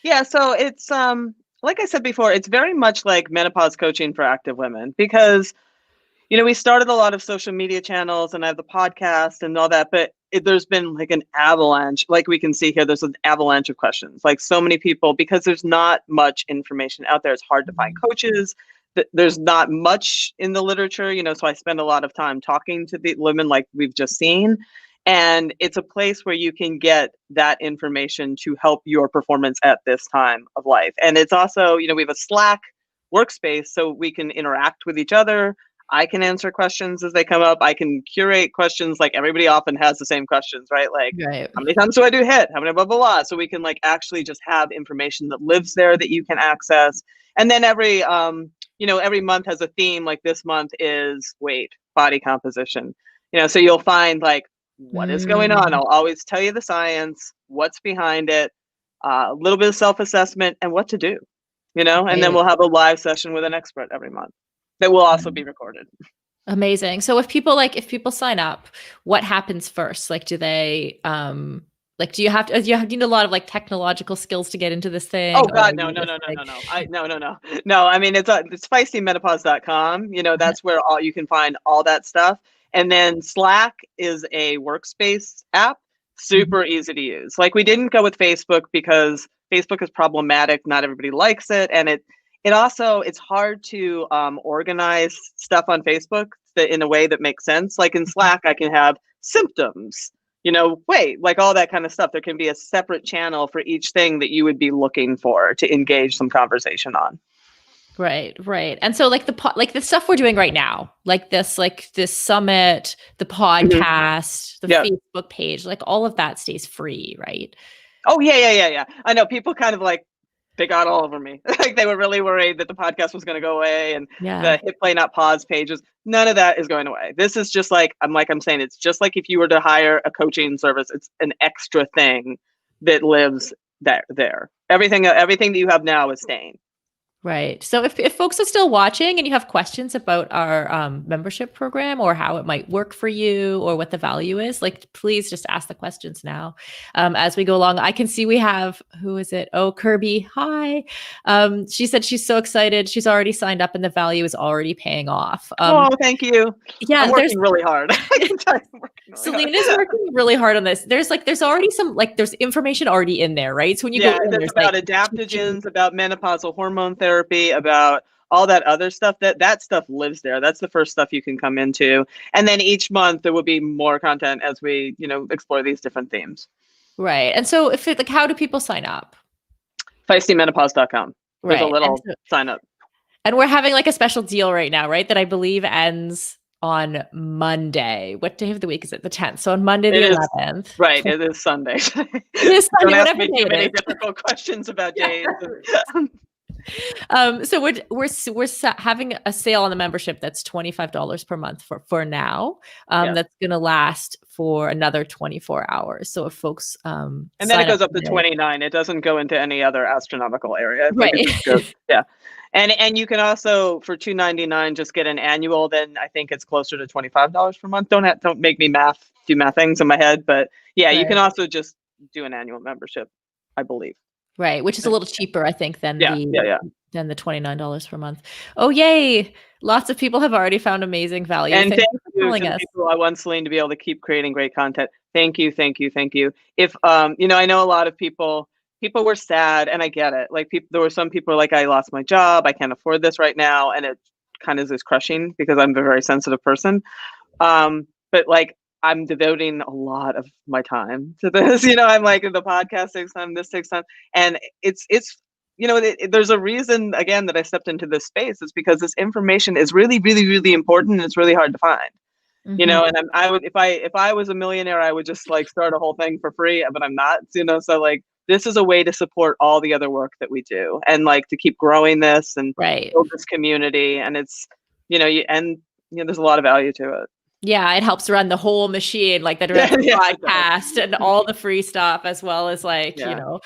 Yeah, so it's like I said before, it's very much like menopause coaching for active women because, we started a lot of social media channels and I have the podcast and all that, but there's been like an avalanche, like we can see here, there's an avalanche of questions, like so many people, because there's not much information out there. It's hard to find coaches. There's not much in the literature, so I spend a lot of time talking to the women like we've just seen. And it's a place where you can get that information to help your performance at this time of life. And it's also, we have a Slack workspace so we can interact with each other. I can answer questions as they come up. I can curate questions. Like everybody often has the same questions, right? Like, how many times do I do HIIT? How many blah, blah, blah. So we can like actually just have information that lives there that you can access. And then every month has a theme. Like this month is weight, body composition. So you'll find like, what is going on? I'll always tell you the science, what's behind it, a little bit of self-assessment and what to do, and then we'll have a live session with an expert every month that will also be recorded. Amazing. So if people sign up, what happens first? Like, do they, do you need a lot of like technological skills to get into this thing? Oh God, no. No. I mean, it's feistymenopause.com. That's where you can find all that stuff. And then Slack is a workspace app, super easy to use. Like we didn't go with Facebook because Facebook is problematic. Not everybody likes it. And it's hard to organize stuff on Facebook in a way that makes sense. Like in Slack, I can have symptoms, weight, like all that kind of stuff. There can be a separate channel for each thing that you would be looking for to engage some conversation on. Right. And so like the stuff we're doing right now, like this summit, the podcast, the Facebook page, like all of that stays free, right? Oh yeah. I know people kind of like, they got all over me. Like they were really worried that the podcast was going to go away and the hit play not pause pages. None of that is going away. This is just like I'm saying, it's just like if you were to hire a coaching service, it's an extra thing that lives there. Everything that you have now is staying. Right. So if folks are still watching and you have questions about our membership program or how it might work for you or what the value is, like, please just ask the questions now as we go along. I can see we have, who is it? Oh, Kirby. Hi. She said she's so excited. She's already signed up and the value is already paying off. Thank you. Yeah. I'm working really hard. I can tell you I'm working really Selene is working really hard on this. There's already there's information already in there, right? So when you go in, there's about adaptogens, about menopausal hormone therapy, about all that other stuff. That stuff lives there. That's the first stuff you can come into. And then each month there will be more content as we, explore these different themes. Right. And so how do people sign up? feistymenopause.com. There's a little sign up. And we're having like a special deal right now, right? That I believe ends on Monday. What day of the week is it? The 10th. So on Monday, the 11th. Right. It is Sunday. It is Sunday. Don't ask me too many difficult questions about days. So we're having a sale on the membership that's $25 per month for now. That's going to last for another 24 hours. So if folks and then it goes up to 29. It doesn't go into any other astronomical area. Right. And you can also for $2.99 just get an annual. Then I think it's closer to $25 per month. Don't make me do math things in my head, but you can also just do an annual membership, I believe. Right, which is a little cheaper, I think, than the $29 per month. Oh, yay! Lots of people have already found amazing value. And thank you to the people. I want Selene to be able to keep creating great content. Thank you. If I know a lot of people were sad, and I get it. Like there were some people like, I lost my job, I can't afford this right now, and it kind of is crushing because I'm a very sensitive person. But like, I'm devoting a lot of my time to this. I'm like, the podcast takes time, this takes time. And it's there's a reason, again, that I stepped into this space. It's because this information is really, really, really important, and it's really hard to find. And I would, if I was a millionaire, I would just like start a whole thing for free, but I'm not, so like, this is a way to support all the other work that we do, and like to keep growing this and build this community. And it's, there's a lot of value to it. Yeah, it helps run the whole machine, like the direct podcast and all the free stuff, as well as like, so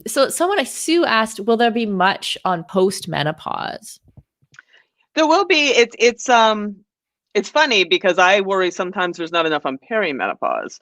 someone, Sue asked, will there be much on post-menopause? There will be. It's funny because I worry sometimes there's not enough on perimenopause,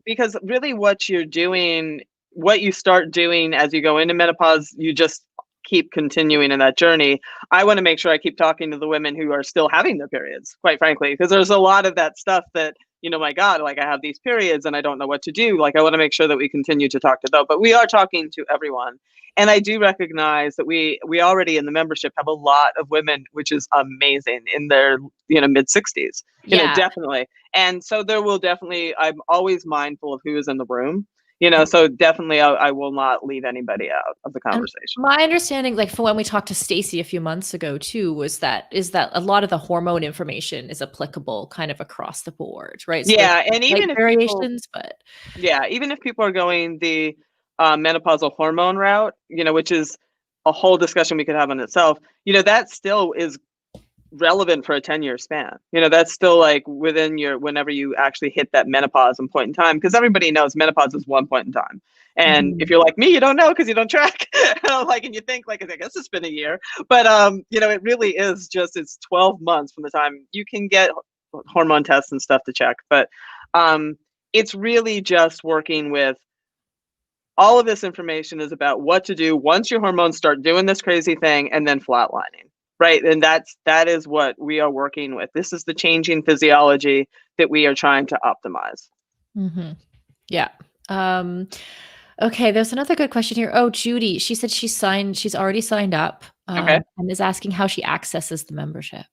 because really what you start doing as you go into menopause, you just keep continuing in that journey. I want to make sure I keep talking to the women who are still having their periods, quite frankly, because there's a lot of that stuff that, my God, like I have these periods and I don't know what to do. Like I want to make sure that we continue to talk to them, but we are talking to everyone. And I do recognize that we already in the membership have a lot of women, which is amazing, in their, mid 60s, definitely. And so there will definitely, I'm always mindful of who is in the room. So definitely I will not leave anybody out of the conversation. And my understanding, like from when we talked to Stacy a few months ago too, is that a lot of the hormone information is applicable kind of across the board, right? So and even if variations, even if people are going the menopausal hormone route, which is a whole discussion we could have on itself, that still is relevant for a 10-year span. That's still like within whenever you actually hit that menopause and point in time, because everybody knows menopause is one point in time. And if you're like me, you don't know because you don't track. And you think like, I guess it's been a year, but it really is just, it's 12 months from the time you can get hormone tests and stuff to check. But it's really just working with all of this information is about what to do once your hormones start doing this crazy thing and then flatlining. Right. And that is what we are working with. This is the changing physiology that we are trying to optimize. Yeah. Okay. There's another good question here. Oh, Judy, she said she's already signed up and is asking how she accesses the membership.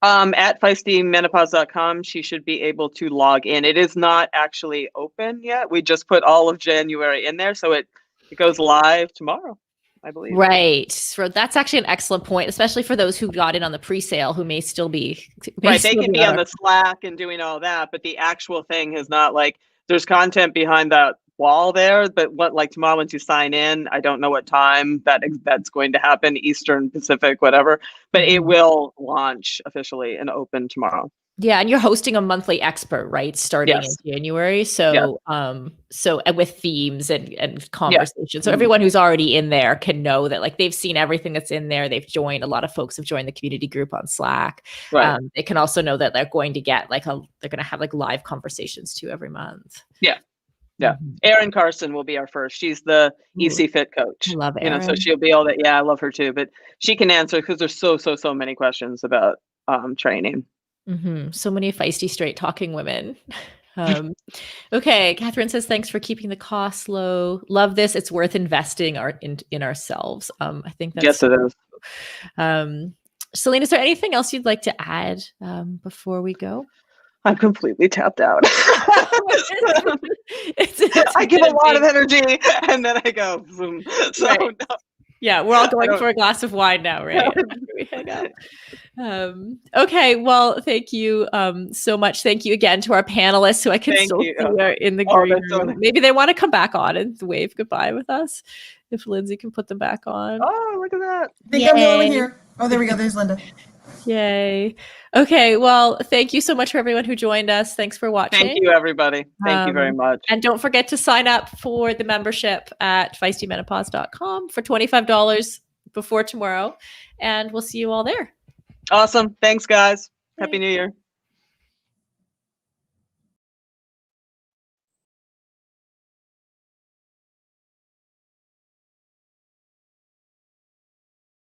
At feistymenopause.com, she should be able to log in. It is not actually open yet. We just put all of January in there. So it goes live tomorrow, I believe. Right. So that's actually an excellent point, especially for those who got in on the pre-sale who may still be. Right. They can be on the Slack and doing all that, but the actual thing is not like there's content behind that wall there. But like tomorrow, once you sign in, I don't know what time that's going to happen, Eastern, Pacific, whatever, but it will launch officially and open tomorrow. Yeah, and you're hosting a monthly expert, right? Starting in January. So, so with themes and conversations. So everyone who's already in there can know that like they've seen everything that's in there. They've joined. A lot of folks have joined the community group on Slack. Right. They can also know that they're going to get they're going to have like live conversations too every month. Yeah. Yeah. Erin Carson will be our first. She's the EC Fit coach. I love Erin. So she'll be all that. Yeah, I love her too. But she can answer because there's so many questions about training. So many feisty, straight talking women. Okay. Catherine says, thanks for keeping the costs low. Love this. It's worth investing in ourselves. I think that's. Yes, it is. Selene, is there anything else you'd like to add before we go? I'm completely tapped out. I give a lot of energy and then I go. Boom. So right. No. Yeah, we're all going for a glass of wine now, right? We hang up. Okay, well, thank you so much. Thank you again to our panelists who I can still see are in the green room. Maybe they want to come back on and wave goodbye with us. If Lindsay can put them back on. Oh, look at that. I think I'm the only here. Oh, there we go. There's Lynda. Yay. Okay, well, thank you so much for everyone who joined us. Thanks for watching. Thank you, everybody. Thank you very much. And don't forget to sign up for the membership at feistymenopause.com for $25 before tomorrow. And we'll see you all there. Awesome. Thanks, guys. Happy New Year.